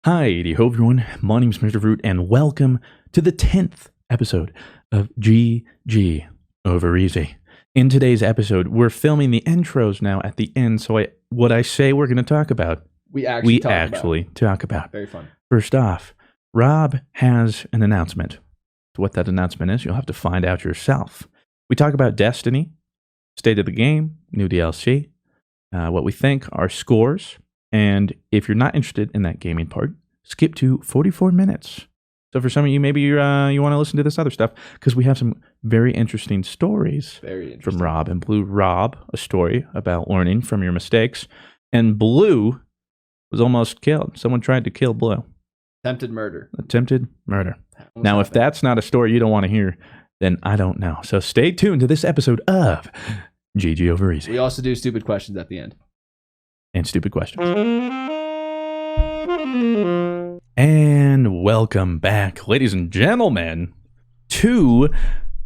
Hi, ho everyone. My name's Mr. Fruit, and welcome to the 10th episode of GG Over Easy. In today's episode, we're filming the intros now at the end, so what I say we're going to talk about, we actually talk about. Very fun. First off, Rob has an announcement. What that announcement is, you'll have to find out yourself. We talk about Destiny, state of the game, new DLC, what we think, our scores. And if you're not interested in that gaming part, skip to 44 minutes. So for some of you, maybe you want to listen to this other stuff because we have some very interesting stories from Rob and Blue. Rob, a story about learning from your mistakes. And Blue was almost killed. Someone tried to kill Blue. Attempted murder. Now, if that's not a story you don't want to hear, then I don't know. So stay tuned to this episode of GG Over Easy. We also do stupid questions at the end. And stupid questions. And welcome back, ladies and gentlemen, to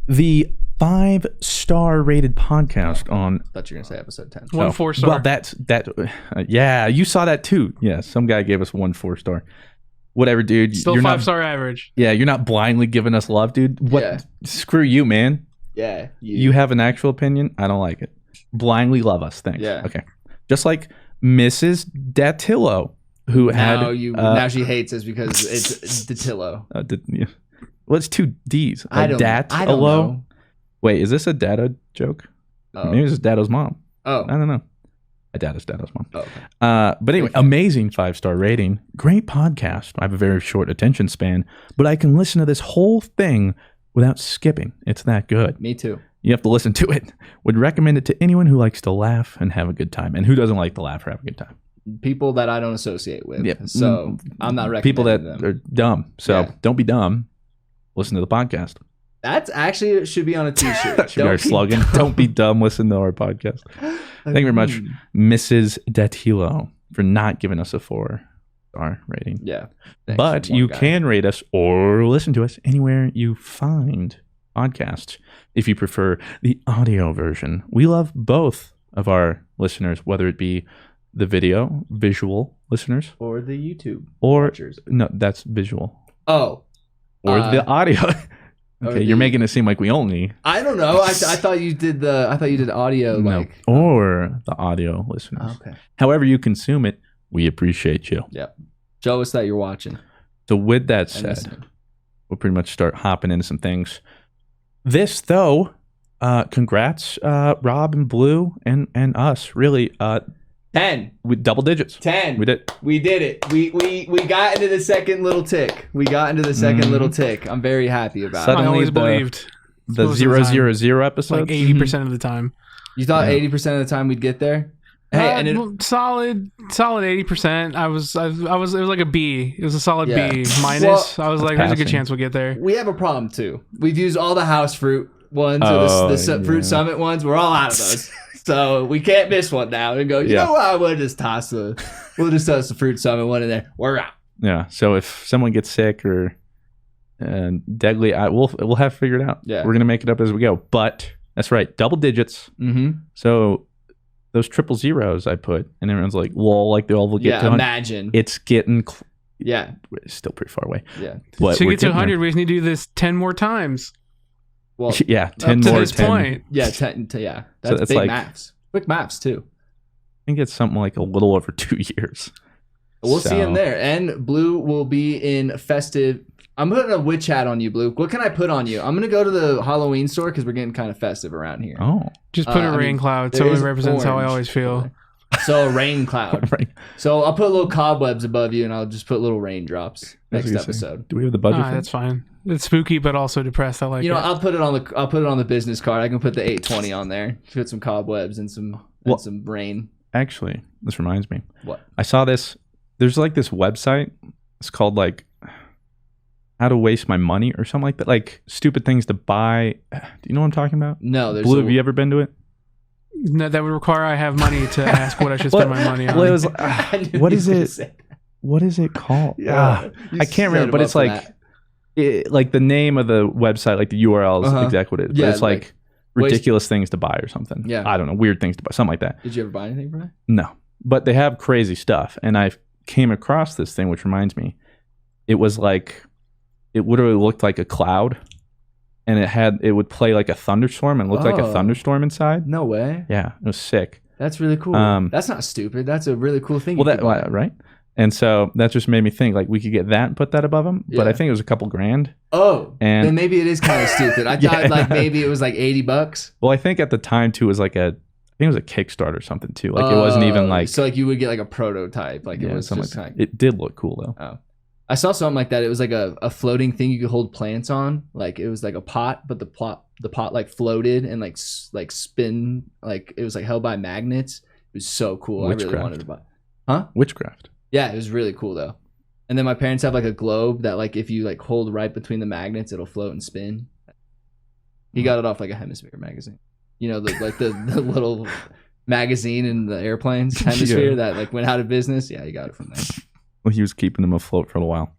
the 5-star rated podcast on... I thought you were going to say episode 10. 1 4-star. Well, that yeah, you saw that too. Yeah, some guy gave us 1 4-star. Whatever, dude. Still 5-star average. Yeah, you're not blindly giving us love, dude. What? Yeah. Screw you, man. Yeah. You have an actual opinion? I don't like it. Blindly love us. Thanks. Yeah. Okay. Just like Mrs. Datillo, who now she hates us because it's Datillo. Well, it's 2 D's. I don't know. Wait, is this a data joke? Oh. Maybe it's Dato's mom. Oh. I don't know. Dato's mom. Oh, okay. But anyway, amazing 5-star rating. Great podcast. I have a very short attention span, but I can listen to this whole thing without skipping. It's that good. Me too. You have to listen to it. Would recommend it to anyone who likes to laugh and have a good time. And who doesn't like to laugh or have a good time? People that I don't associate with. Yeah. So I'm not recommending people that them. are dumb. So Don't be dumb. Listen to the podcast. That's actually, it should be on a t-shirt. That should be our slogan. Don't be dumb. Listen to our podcast. Thank you very much, Mrs. Datillo, for not giving us a 4-star rating. Yeah. But you can rate us or listen to us anywhere you find podcasts if you prefer the audio version. We love both of our listeners, whether it be the visual listeners, or the YouTube watchers. No, that's visual. Oh. Or the audio. Okay, you're making it seem like we only. I don't know. I thought you did audio. No. Or the audio listeners. Okay. However you consume it, we appreciate you. Yep. Show us that you're watching. So with that said, we'll pretty much start hopping into some things. This, though, congrats, Rob and Blue and us. Really, 10 with double digits. 10. We did it. We got into the second little tick. Little tick. I'm very happy about Suddenly I always believed the 000 episode. Like 80% of the time. You thought 80% of the time we'd get there? Hey, solid 80%. It was like a B. It was a solid B minus. Well, I was like, there's a good chance we'll get there. We have a problem too. We've used all the house fruit ones, the Fruit Summit ones. We're all out of those. So we can't miss one now and go, you know what? We'll just toss the Fruit Summit one in there. We're out. Yeah. So if someone gets sick or deadly, we'll have to figure it out. Yeah. We're gonna make it up as we go. But that's right, double digits. Mm-hmm. So those 000 I put, and everyone's like, "Lol!" Like they all will get to 100. Imagine it's getting. Yeah. It's still pretty far away. Yeah. But to get to 100, we just need to do this 10 more times. Well, 10 to more. this 10. point. Yeah, 10. Yeah, so that's it's big like, maths. Quick maths too. I think it's something like a little over 2 years. We'll see him there. And Blue will be in festive. I'm putting a witch hat on you, Blue. What can I put on you? I'm going to go to the Halloween store because we're getting kind of festive around here. Oh. Just put a rain cloud so it represents how I always feel. So a rain cloud. Right. So I'll put little cobwebs above you and I'll just put little raindrops next episode. Do we have the budget for that's fine. It's spooky but also depressed. I like it. I'll put it on the business card. I can put the 820 on there. Put some cobwebs and some rain. Actually, this reminds me. What? I saw this. There's like this website. It's called like How to Waste My Money or something like that. Like stupid things to buy. Do you know what I'm talking about? No. Blue, have you ever been to it? No, that would require I have money to ask what I should spend my money on. Well, it was, what is it? What is it called? Yeah, I can't remember, but it's like like the name of the website, like the URL is exactly what it is. But it's like ridiculous things to buy or something. Yeah. I don't know, weird things to buy, something like that. Did you ever buy anything from it? No, but they have crazy stuff, and I came across this thing, which reminds me, it was like, it literally looked like a cloud, and it would play like a thunderstorm and looked like a thunderstorm inside. No way. Yeah, it was sick. That's really cool. That's not stupid. That's a really cool thing. Well, right? And so that just made me think, like, we could get that and put that above them. But I think it was a couple grand. Oh, and then maybe it is kind of stupid. I thought like maybe it was like $80. Well, I think at the time too, it was like I think it was a Kickstarter or something too. Like it wasn't even like. So like you would get like a prototype. Like it was something just like. It did look cool though. Oh. I saw something like that. It was like a floating thing you could hold plants on. Like it was like a pot, but the pot like floated and like spin. Like it was like held by magnets. It was so cool. Witchcraft. I really wanted to buy. Huh? Witchcraft. Yeah, it was really cool though. And then my parents have like a globe that like if you like hold right between the magnets, it'll float and spin. He got it off like a Hemisphere magazine. You know, the little magazine in the airplanes, Hemisphere, that like went out of business. Yeah, he got it from there. Well, he was keeping them afloat for a while.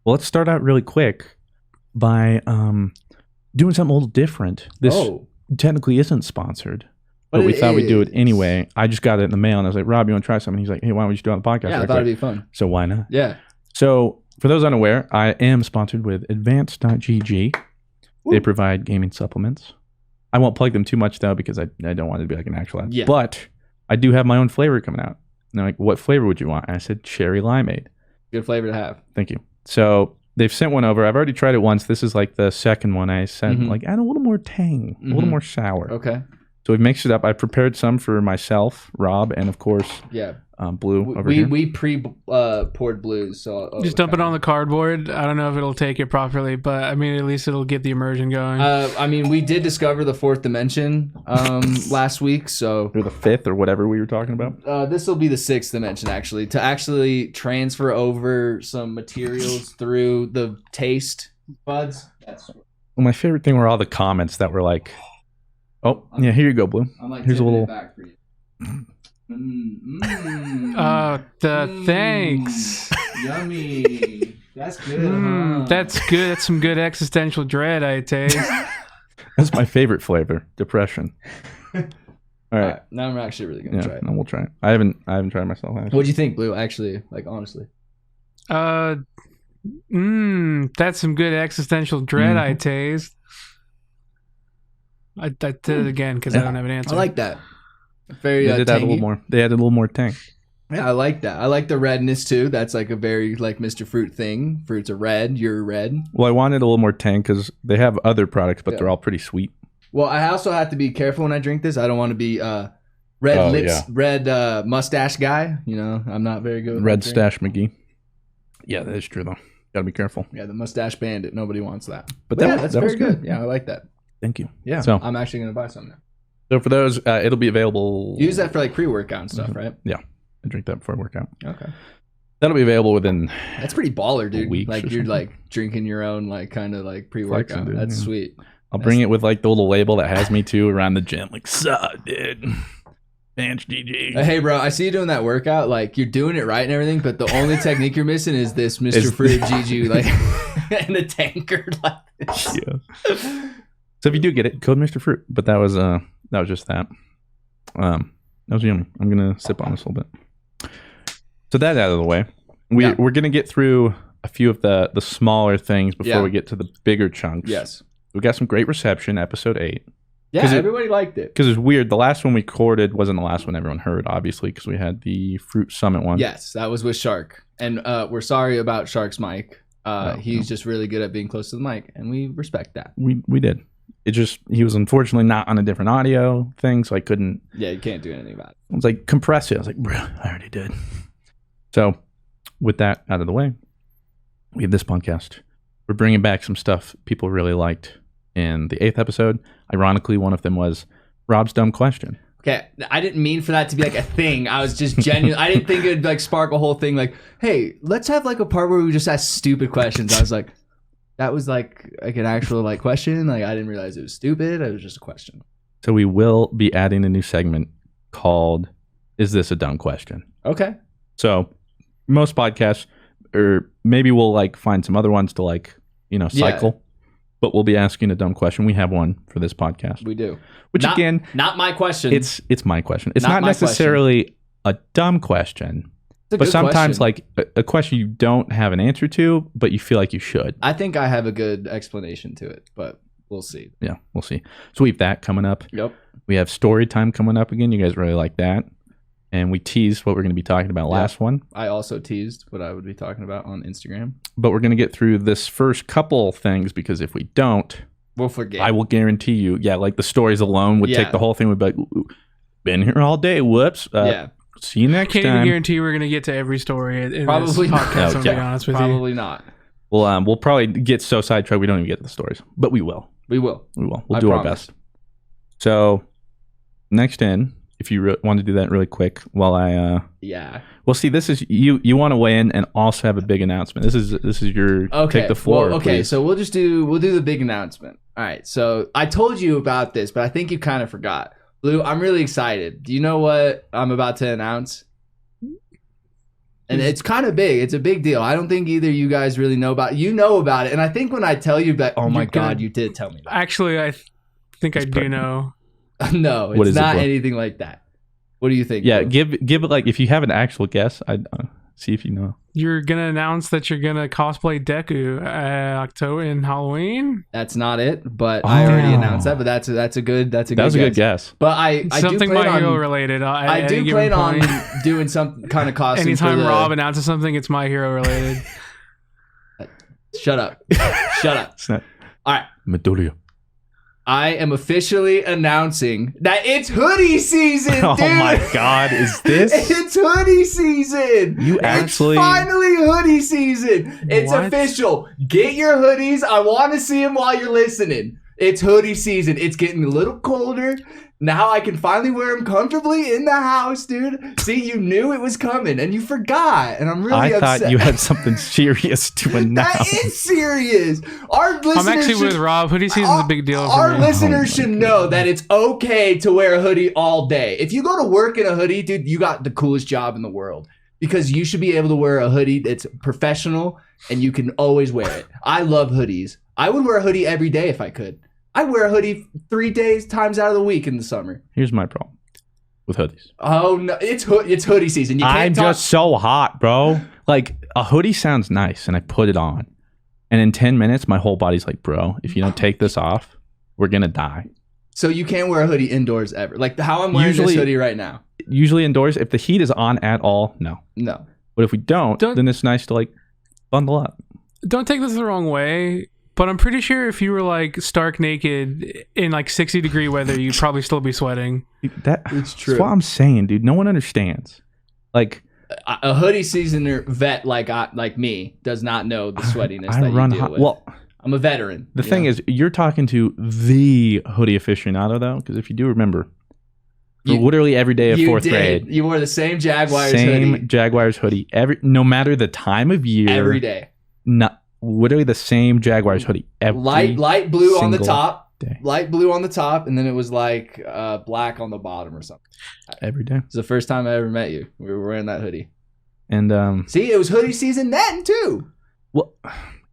Well, let's start out really quick by doing something a little different. This technically isn't sponsored. But we thought we'd do it anyway. I just got it in the mail, and I was like, Rob, you want to try something? He's like, hey, why don't we just do it on the podcast? Yeah, I thought it'd be fun. So why not? Yeah. So for those unaware, I am sponsored with Advance.gg. They provide gaming supplements. I won't plug them too much, though, because I don't want it to be like an actual ad. Yeah. But I do have my own flavor coming out. And they're like, what flavor would you want? And I said, cherry limeade. Good flavor to have. Thank you. So they've sent one over. I've already tried it once. This is like the second one I sent. Like, add a little more tang, a little more sour. Okay. So we've mixed it up. I prepared some for myself, Rob, and of course, Blue over here. We poured Blues, so just dump it on the cardboard. I don't know if it'll take it properly, but I mean, at least it'll get the immersion going. I mean, we did discover the fourth dimension last week, so or the fifth or whatever we were talking about. This will be the sixth dimension, actually, to actually transfer over some materials through the taste buds. Well, my favorite thing were all the comments that were like. Oh, yeah, here you go, Blue. I'm like here's a little. Back for you. Thanks. Yummy. That's good. That's good. That's some good existential dread, I taste. That's my favorite flavor, depression. All right. Now I'm actually really gonna try it. No, we'll try it. I haven't tried it myself. What'd you think, Blue? Actually, like honestly. That's some good existential dread, I taste. I did it again because I don't have an answer. I like that. Very they did add a little more. They added a little more tang. Yeah, I like that. I like the redness too. That's like a very like Mr. Fruit thing. Fruits are red. You're red. Well, I wanted a little more tang because they have other products, but they're all pretty sweet. Well, I also have to be careful when I drink this. I don't want to be red lips, red mustache guy. You know, I'm not very good with Red Stash McGee. Yeah, that is true though. Gotta be careful. Yeah, the mustache bandit. Nobody wants that. But that's very good. Yeah, I like that. Thank you. Yeah, so I'm actually gonna buy some now. So for those, it'll be available. Use that for like pre-workout and stuff, right? Yeah, I drink that before I work out. Okay. That'll be available within. That's pretty baller, dude. Like you're like drinking your own like kind of like pre-workout. Flexing, that's sweet. I'll bring it with like the little label that has me too around the gym. Like, sup, dude. Bench GG. Hey, bro, I see you doing that workout. Like you're doing it right and everything, but the only technique you're missing is this Mr. Fruit GG like and the tankard like this. Yeah. So if you do get it, code Mr. Fruit. But that was just that. That was yummy. I'm gonna sip on this a little bit. So that out of the way, we're gonna get through a few of the smaller things before we get to the bigger chunks. Yes, we got some great reception. Episode 8. Yeah, everybody liked it. Because it's weird. The last one we recorded wasn't the last one everyone heard, obviously, because we had the Fruit Summit one. Yes, that was with Shark, and we're sorry about Shark's mic. He's just really good at being close to the mic, and we respect that. We did. It just, he was unfortunately not on a different audio thing, so I couldn't. Yeah, you can't do anything about it. I was like, compress it. I was like, bro, I already did. So, with that out of the way, we have this podcast. We're bringing back some stuff people really liked in the 8th episode. Ironically, one of them was Rob's dumb question. Okay, I didn't mean for that to be like a thing. I was just genuine. I didn't think it'd like spark a whole thing. Like, hey, let's have like a part where we just ask stupid questions. I was like, that was like an actual like question. Like I didn't realize it was stupid. It was just a question. So we will be adding a new segment called "Is This a Dumb Question?" Okay. So most podcasts, or maybe we'll like find some other ones to like cycle, but we'll be asking a dumb question. We have one for this podcast. We do. Which again, not my question. It's my question. It's not necessarily a dumb question. But sometimes like a question you don't have an answer to, but you feel like you should. I think I have a good explanation to it, but we'll see. Yeah, we'll see. So we have that coming up. Yep. We have story time coming up again. You guys really like that. And we teased what we're going to be talking about last one. I also teased what I would be talking about on Instagram. But we're going to get through this first couple things because if we don't, we'll forget. I will guarantee you, like the stories alone would take the whole thing. We'd be like, been here all day. Whoops. See you next time. Can't even guarantee we're going to get to every story in probably this podcast, I'm being honest with probably you. Not. We'll probably get so sidetracked we don't even get to the stories. But we will. We will. We'll do our best. So, next in, if you want to do that really quick while I... Well, see, this is... You want to weigh in and also have a big announcement. This is your... Take the floor, well, okay, please. so we'll do the big announcement. All right, so I told you about this, but I think you kind of forgot. Blue, I'm really excited. Do you know what I'm about to announce? And it's kind of big. It's a big deal. I don't think either of you guys really know about it. You know about it. And I think when I tell you that, oh my God, you did tell me that. Actually, I think I do know. No, it's not anything like that. What do you think? Yeah, give it like, if you have an actual guess, I'd see if you know. You're going to announce that you're going to cosplay Deku October in Halloween? That's not it, but I already announced that, but that's a good guess. That was a good guess. But I something do plan My Hero on, related. I do plan on doing some kind of costume. Anytime Rob announces something, it's My Hero related. Shut up. Shut up. Snap. All right. Midoriya. I am officially announcing that it's hoodie season, dude. Oh my God, is this? It's hoodie season. It's finally hoodie season. It's official. Get your hoodies. I want to see them while you're listening. It's hoodie season. It's getting a little colder. Now I can finally wear them comfortably in the house, dude. See, you knew it was coming and you forgot. And I'm really upset. I thought you had something serious to announce. That is serious. Our listeners I'm actually with Rob. Hoodie season is a big deal for Our me. listeners should know that it's okay to wear a hoodie all day. If you go to work in a hoodie, dude, you got the coolest job in the world. Because you should be able to wear a hoodie that's professional and you can always wear it. I love hoodies. I would wear a hoodie every day if I could. I wear a hoodie 3 times out of the week in the summer. Here's my problem with hoodies. Oh no, it's hoodie season. You can't just so hot, bro. Like a hoodie sounds nice, and I put it on, and in 10 minutes, my whole body's like, bro, if you don't take this off, we're gonna die. So you can't wear a hoodie indoors ever. Like how I'm wearing this hoodie right now. Usually indoors, if the heat is on at all, no. But if we don't, then it's nice to like bundle up. Don't take this the wrong way. But I'm pretty sure if you were like stark naked in like 60-degree weather, you'd probably still be sweating. It's true. That's what I'm saying, dude. No one understands. Like a hoodie seasoner vet like me does not know the sweatiness that you deal with. Well, I'm a veteran. The thing is, you're talking to the hoodie aficionado, though, because if you do remember, literally every day of fourth grade, you wore the same Jaguars hoodie. No matter the time of year, every day. Literally the same Jaguars hoodie. Light blue on the top. Day. Light blue on the top, and then it was like black on the bottom or something. Every day. It's the first time I ever met you. We were wearing that hoodie. And see, it was hoodie season then too. Well,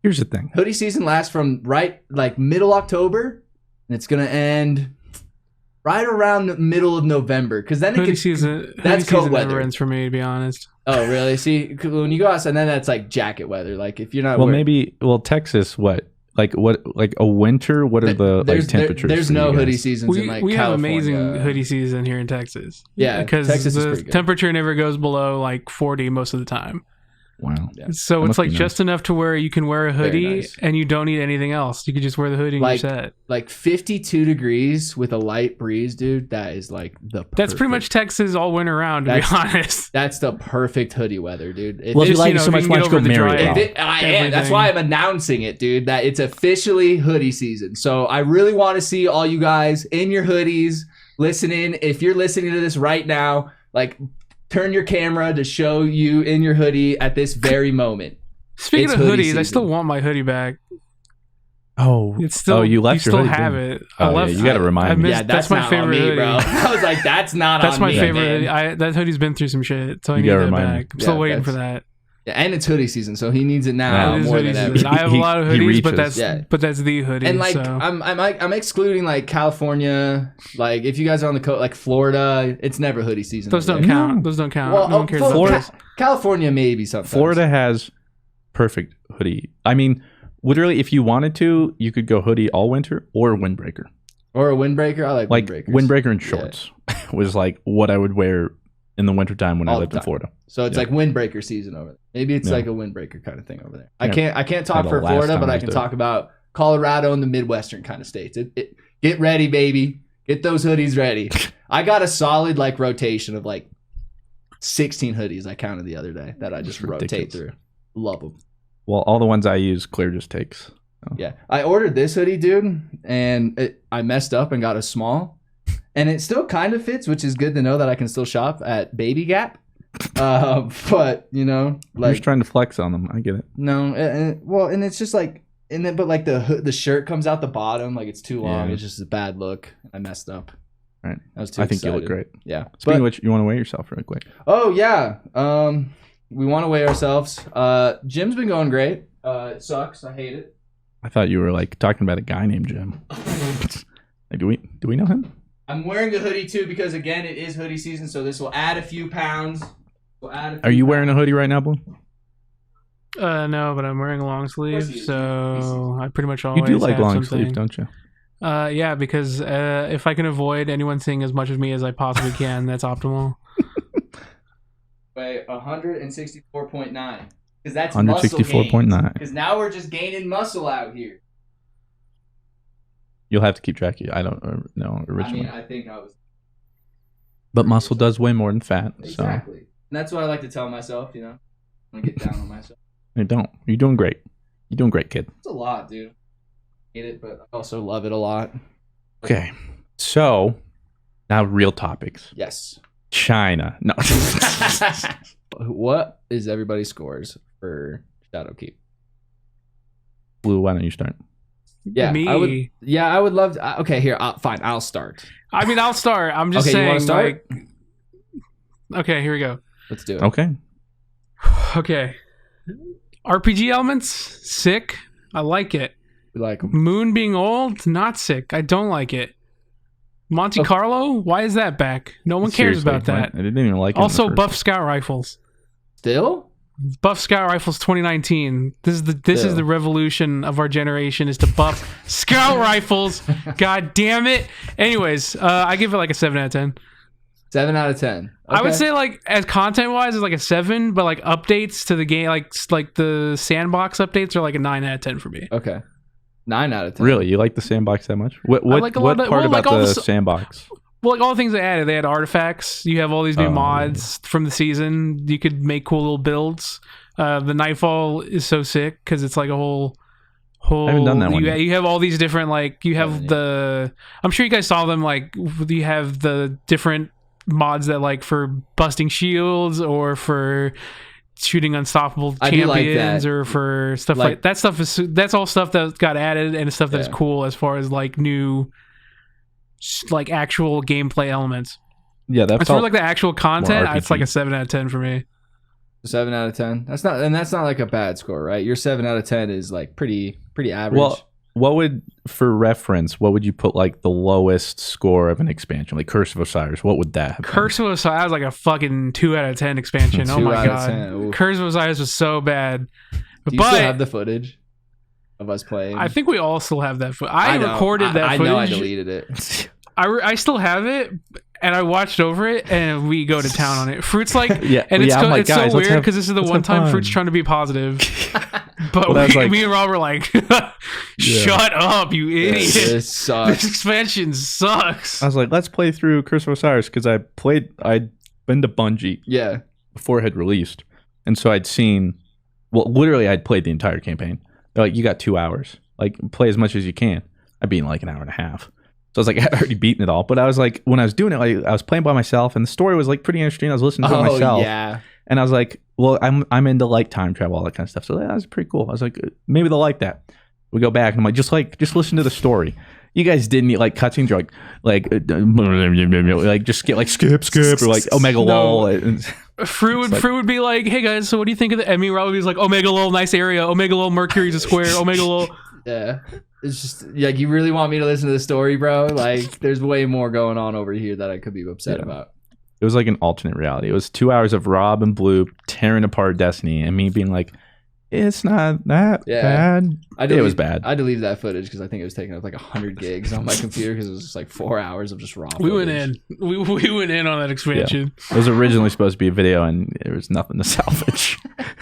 here's the thing. Hoodie season lasts from middle October, and it's gonna end right around the middle of November. Because then hoodie season. That's cold weather. Never ends for me, to be honest. Oh, really? See, when you go outside, then that's like jacket weather. Like if you're not. Texas, what? Like a winter? What are the temperatures? There's no hoodie seasons in we California. have amazing hoodie season here in Texas. Yeah, because Texas the temperature never goes below like 40 most of the time. Wow. Yeah. So it's like just enough to where you can wear a hoodie and you don't need anything else. You can just wear the hoodie and you're set. Like 52 degrees with a light breeze, dude. That is like That's pretty much Texas all winter round, to be honest. That's the perfect hoodie weather, dude. If you like it so much, why don't you go marry it? That's why I'm announcing it, dude. That it's officially hoodie season. So I really want to see all you guys in your hoodies listening. If you're listening to this right now, like turn your camera to show you in your hoodie at this very moment. Speaking of hoodies, I still want my hoodie back. Oh, it's still. You left you your still hoodie. have it. You got to remind me. Yeah, that's my favorite hoodie, bro. I was like, that's not. That's on my me, favorite. man. That hoodie's been through some shit, so I need that back. I'm still waiting for that. Yeah, and it's hoodie season, so he needs it now more than ever. I have a lot of hoodies, but that's the hoodie. And like, so. I'm excluding like California. Like, if you guys are on the coast, like Florida, it's never hoodie season. Those don't count. Those don't count. Well, no one cares about those. California maybe sometimes. Florida has perfect hoodie. I mean, literally, if you wanted to, you could go hoodie all winter or windbreaker. Or a windbreaker. I like windbreakers. Windbreaker and shorts was like what I would wear in the wintertime when I lived in Florida. So it's like windbreaker season over there. Maybe it's like a windbreaker kind of thing over there. I can't talk for Florida, but I can talk about Colorado and the Midwestern kind of states. Get ready, baby. Get those hoodies ready. I got a solid like rotation of like 16 hoodies I counted the other day that I just rotate through. Love them. Well, all the ones I use, Claire just takes. So. Yeah. I ordered this hoodie, dude, and I messed up and got a small. And it still kind of fits, which is good to know that I can still shop at Baby Gap. But, you know, like... You're just trying to flex on them. I get it. No. And it's just like... And then, but like the shirt comes out the bottom, like it's too long. Yeah. It's just a bad look. I messed up. All right. I was too excited. Think you look great. Yeah. Speaking of which, you want to weigh yourself really quick? Oh yeah. We want to weigh ourselves. Gym's been going great. It sucks. I hate it. I thought you were like talking about a guy named Jim. Like, do we know him? I'm wearing a hoodie too because again, it is hoodie season, so this will add a few pounds. Are you wearing a hoodie right now, Blue? No, but I'm wearing a long sleeve, so I pretty much always. You do like have long something. sleeves, don't you? Yeah, because if I can avoid anyone seeing as much of me as I possibly can, that's optimal. Wait, 164.9. Because that's 164.9. Because now we're just gaining muscle out here. You'll have to keep track of you. I don't know originally. I mean, I think I was. But muscle does weigh more than fat. Exactly. So. And that's what I like to tell myself, you know? I'm going to get down on myself. You don't. You're doing great. You're doing great, kid. It's a lot, dude. I hate it, but I also love it a lot. Okay. So, now real topics. Yes. China. No. What is everybody's scores for Shadowkeep? Blue, why don't you start? Yeah, me. I would love to. Okay, here. Fine, I'll start. I mean, I'll start. I'm just saying. You want to start? Okay, here we go. Let's do it. Okay. Okay. RPG elements, sick. I like it. We like them. Moon being old, not sick. I don't like it. Monte Carlo, why is that back? No one cares about that. I didn't even like it. Also, buff scout rifles. Still? Buff scout rifles 2019. This is the revolution of our generation, is to buff scout rifles. God damn it. Anyways, I give it like a 7 out of 10. 7 out of 10. Okay. I would say like as content wise it's like a 7, but like updates to the game, like the sandbox updates are like a 9 out of 10 for me. Okay. 9 out of 10. Really? You like the sandbox that much? What part about the sandbox? Well, like all the things they added. They had artifacts. You have all these new mods from the season. You could make cool little builds. The Nightfall is so sick because it's like a whole. I haven't done that one. You have all these different like you have the. I'm sure you guys saw them. Like you have the different mods that like for busting shields or for shooting unstoppable champions or for stuff like that. That's all stuff that got added and stuff that is cool as far as like new like actual gameplay elements. Yeah, that's as far as like the actual content. It's like a 7 out of 10 for me. 7 out of 10. That's not like a bad score, right? Your 7 out of 10 is like pretty average. Well, for reference, what would you put like the lowest score of an expansion? Like Curse of Osiris, what would that have been? Curse of Osiris was like a fucking 2 out of 10 expansion. Oh my god. Curse of Osiris was so bad. Do you still have the footage of us playing? I think we all still have that footage. I recorded that footage. I know I deleted it. I still have it, and I watched over it, and we go to town on it. Fruit's like, it's so weird because this is the one time Fruit's trying to be positive. But me and Rob were like, shut up, you idiot. This sucks. This expansion sucks. I was like, let's play through Curse of Osiris because I'd been to Bungie before it had released. And so I'd literally I'd played the entire campaign. They're like, you got 2 hours. Like, play as much as you can. I'd be in like an hour and a half. So I was like, I had already beaten it all. But I was like, when I was doing it, like, I was playing by myself and the story was like pretty interesting. I was listening to it myself. Yeah. And I was like, well, I'm into like time travel, all that kind of stuff. So that was pretty cool. I was like, maybe they'll like that. We go back and I'm like, just listen to the story. You guys didn't need like cutscenes or like just skip or like Omega lol. Fruit would be like, hey guys, so what do you think of the? I mean, Rob was like, Omega lol, nice area. Omega lol, Mercury's a square. Omega lol. Yeah. It's just like, you really want me to listen to the story, bro? Like, there's way more going on over here that I could be upset about. It was like an alternate reality. It was 2 hours of Rob and Blue tearing apart Destiny, and me being like, it's not that bad. It was bad. I deleted that footage because I think it was taking up like 100 gigs on my computer because it was just like 4 hours of just raw footage. We went in. We went in on that expansion. Yeah. It was originally supposed to be a video, and there was nothing to salvage.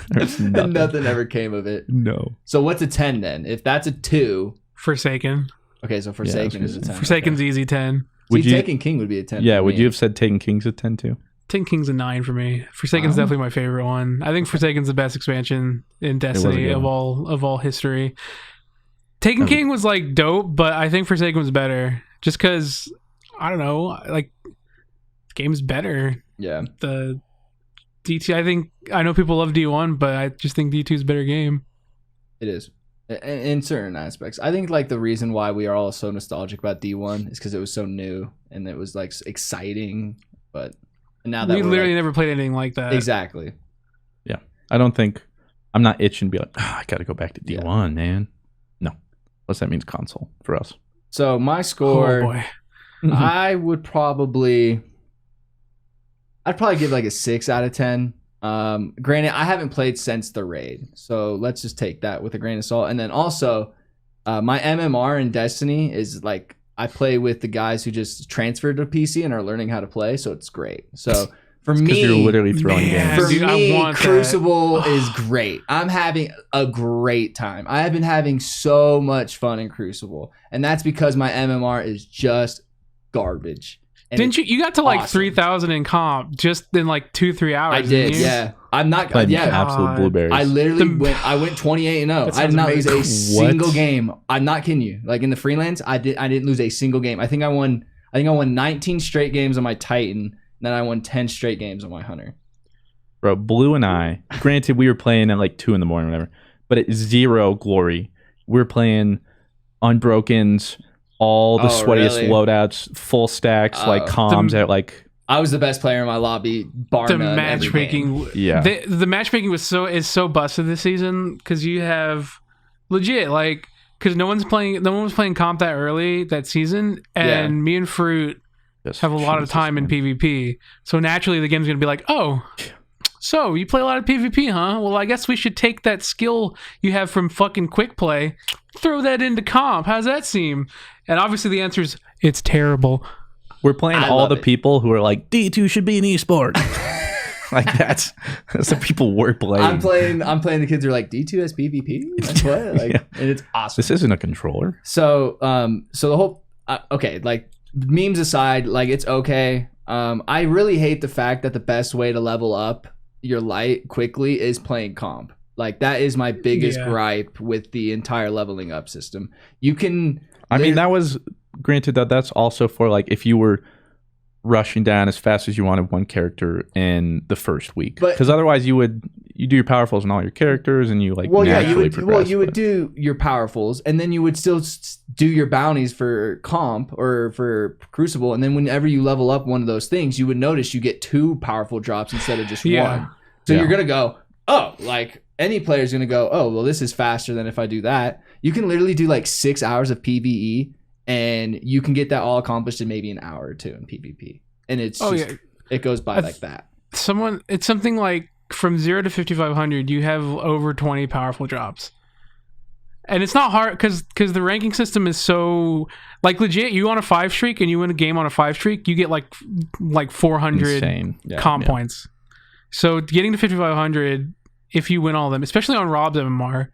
There's nothing ever came of it. No. So what's a 10 then? If that's a 2... Forsaken. Okay, so Forsaken is a 10. Forsaken's easy 10. Taken King would be a 10. Yeah, would you have said Taken King's a 10 too? Taken King's a 9 for me. Forsaken's definitely my favorite one. I think Forsaken's the best expansion in Destiny of all history. Taken King was like dope, but I think Forsaken was better. Just because, I don't know, like, the game's better. Yeah. The D2, I know people love D1, but I just think D2 is a better game. It is. In certain aspects. I think like the reason why we are all so nostalgic about D1 is because it was so new and it was like exciting, but now that we literally never played anything like that. Exactly. Yeah. I'm not itching to be like, I gotta go back to D1, man. No. Unless that means console for us. So my score, oh boy. I'd probably give like a 6 out of 10. Granted, I haven't played since the raid, so let's just take that with a grain of salt. And then also, my MMR in Destiny is like I play with the guys who just transferred to PC and are learning how to play, so it's great. So for me, because you're literally throwing games. For me, Crucible is great. I'm having a great time. I have been having so much fun in Crucible, and that's because my MMR is just garbage. And didn't you got to like 3,000 in comp just in like 2-3 hours? I did, yeah. I'm not absolute blueberries. I literally went 28-0. I did not lose a single game. I'm not kidding you. Like in the freelance, I didn't lose a single game. I think I won 19 straight games on my Titan, then I won 10 straight games on my Hunter. Bro, Blue and I, granted we were playing at like 2 a.m. or whatever, but at zero glory. We were playing Unbrokens, all the sweatiest loadouts, full stacks, like comms at like. I was the best player in my lobby, bar the none. Matchmaking, yeah. The matchmaking is so busted this season because you have legit like because no one was playing comp that early that season, and me and Fruit have a lot of time in PvP, so naturally the game's gonna be like, oh. So, you play a lot of PvP, huh? Well, I guess we should take that skill you have from fucking quick play, throw that into comp. How's that seem? And obviously the answer is, it's terrible. We're playing all the people who are like, D2 should be an esport. Like, that's the people we're playing. I'm playing the kids who are like, D2 has PvP? Like, what? Like, and it's awesome. This isn't a controller. So the whole, okay, like, memes aside, like, it's okay. I really hate the fact that the best way to level up your light quickly is playing comp. Like that is my biggest gripe with the entire leveling up system. You can that was granted that's also for like if you were rushing down as fast as you wanted one character in the first week, because otherwise you do your powerfuls on all your characters and you like you would do your powerfuls and then you would still do your bounties for comp or for Crucible, and then whenever you level up one of those things you would notice you get 2 powerful drops instead of just one. So you're gonna go, oh, like any player's gonna go, oh well, this is faster than if I do that. You can literally do like 6 hours of PvE and you can get that all accomplished in maybe an hour or 2 in PvP, and it's it goes by like that. It's something like from 0 to 5,500, you have over 20 powerful drops. And it's not hard because the ranking system is so like legit. You on a 5 streak and you win a game on a 5 streak, you get like 400 comp points. So getting to 5,500, if you win all of them, especially on Rob's MMR,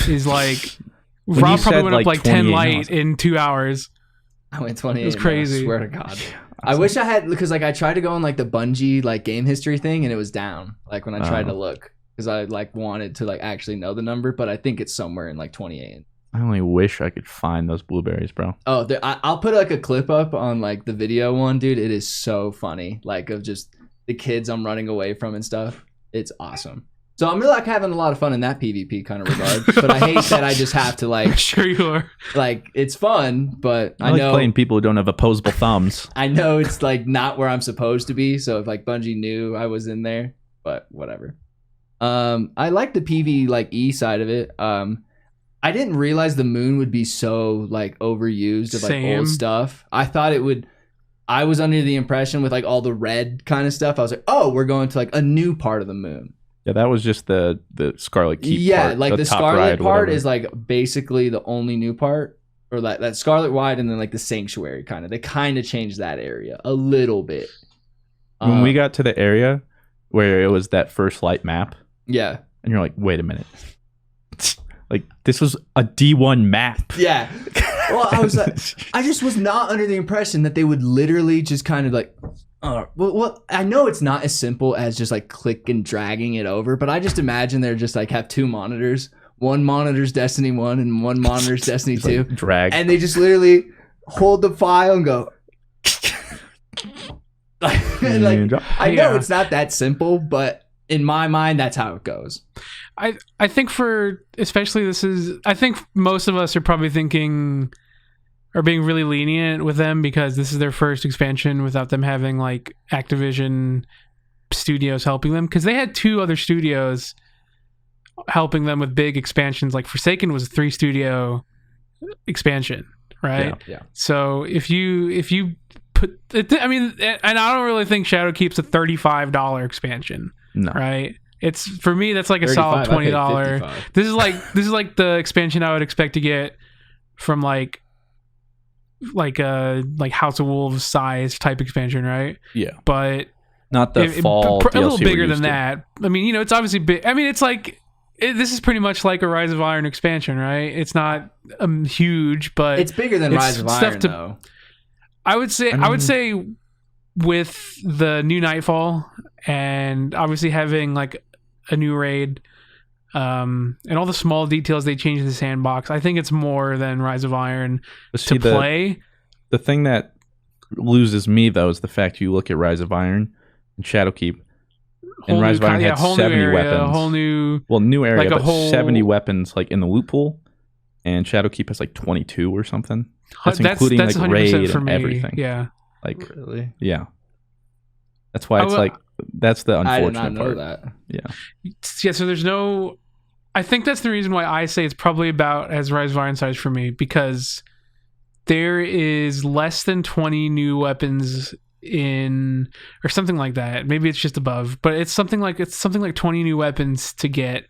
is like Rob probably went up like 10 light in 2 hours. I went 28. It was crazy. I swear to God. I wish I had, because like I tried to go on like the Bungie like game history thing and it was down. Like when I tried to look, because I like wanted to like actually know the number, but I think it's somewhere in like 28. I only wish I could find those blueberries, bro. Oh, I'll put like a clip up on like the video one, dude. It is so funny, like of just the kids I'm running away from and stuff. It's awesome. So I'm really like having a lot of fun in that PvP kind of regard, but I hate that I just have to like. Sure you are. Like it's fun, but I like know playing people who don't have opposable thumbs. I know it's like not where I'm supposed to be. So if like Bungie knew I was in there, but whatever. I like the PV like E side of it. I didn't realize the moon would be so like overused of like old stuff. I thought it would. I was under the impression with like all the red kind of stuff, I was like, oh, we're going to like a new part of the moon. Yeah, that was just the Scarlet Keep part. Like the top Scarlet ride, part whatever. is like basically the only new part. Or that Scarlet Wide and then like the Sanctuary kind of. They kind of changed that area a little bit. When we got to the area where it was that first light map. Yeah. And you're like, wait a minute. Like, this was a D1 map. Yeah. Well, I was like, I just was not under the impression that they would literally just kind of like, well, I know it's not as simple as just like click and dragging it over, but I just imagine they're just like have two monitors. One monitor's Destiny 1 and one monitor's Destiny 2. Like drag. And they just literally hold the file and go. And like, I know it's not that simple, but in my mind, that's how it goes. I think I think most of us are probably thinking or being really lenient with them because this is their first expansion without them having like Activision studios helping them, because they had 2 other studios helping them with big expansions. Like Forsaken was a 3-studio expansion, right? Yeah. So if you put it, I mean, and I don't really think Shadowkeep's a $35 expansion. No. Right? It's, for me, that's like a solid $20. This is like the expansion I would expect to get from like House of Wolves size type expansion, right? Yeah. But not the fall DLC a little bigger than that. I mean, it's obviously big. I mean, it's like this is pretty much like a Rise of Iron expansion, right? It's not huge, but it's bigger than Rise of Iron, though. I would say with the new Nightfall and obviously having like a new raid and all the small details they changed in the sandbox, I think it's more than Rise of Iron to play. The thing that loses me, though, is the fact you look at Rise of Iron and Shadowkeep, and Rise of Iron had 70 weapons. A whole new... Well, new area, like but 70 weapons like in the loot pool, and Shadowkeep has like 22 or something. That's including like raid and everything. Yeah. Like, really? Yeah. That's why it's like, that's the unfortunate part. I did not know that. Yeah. Yeah, so there's no... I think that's the reason why I say it's probably about as Rise of Iron size for me, because there is less than 20 new weapons in, or something like that. Maybe it's just above, but it's something like 20 new weapons to get.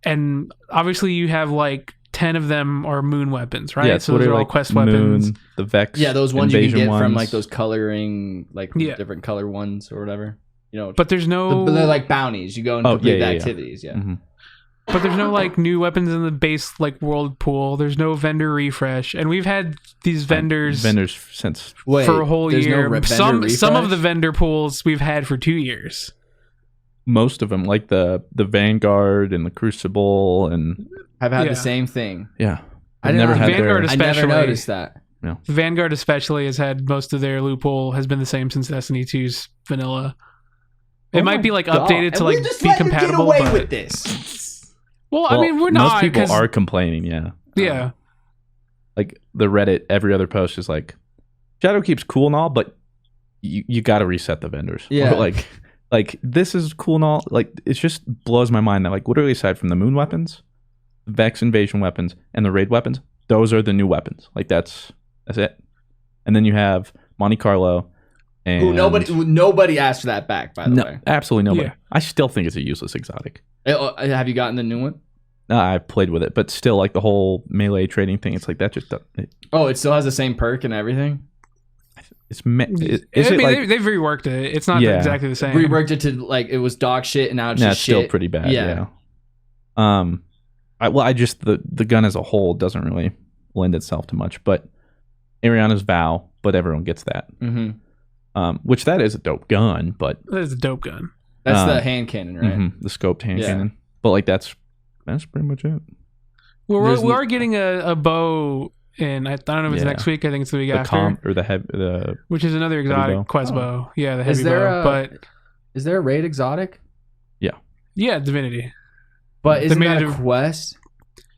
And obviously you have like 10 of them are moon weapons, right? Yeah, so those are all quest weapons. The Vex. Yeah, those ones you can get ones. from like those coloring, like different color ones or whatever. You know, but there's no... They're like bounties. You go and complete the activities. Yeah. Mm-hmm. But there's no like new weapons in the base like world pool. There's no vendor refresh, and we've had these vendors since for a whole year. No some of the vendor pools we've had for 2 years. Most of them, like the Vanguard and the Crucible, and have had the same thing. Yeah, I never noticed that. Yeah. Vanguard especially has had most of their loot pool has been the same since Destiny 2's vanilla. It might be like updated to like be compatible. Get away with this. Well, I mean, we're not. Most people are complaining, yeah. Yeah. Like the Reddit, every other post is like, Shadowkeep's cool and all, but you got to reset the vendors. Yeah. Or like this is cool and all. Like it just blows my mind that like literally aside from the moon weapons, Vex invasion weapons, and the raid weapons, those are the new weapons. Like that's it. And then you have Monte Carlo. And nobody asked for that back, by the way. Absolutely nobody. Yeah. I still think it's a useless exotic. Have you gotten the new one? I played with it, but still, like the whole melee trading thing, it's like that just. It still has the same perk and everything. They've reworked it. It's not exactly the same. Reworked it to like it was dog shit, and now it's just shit. Still pretty bad. Yeah. The gun as a whole doesn't really lend itself to much, but Ariana's Vow, but everyone gets that. Mm-hmm. Which that is a dope gun, but that is a dope gun. That's the hand cannon, right? Mm-hmm, the scoped hand cannon. But like that's pretty much it. Well, we are getting a bow in. I don't know if it's next week. I think it's the week after. Which is another exotic quest bow. Yeah, the heavy bow. But is there a raid exotic? Yeah, Divinity. But isn't that a quest?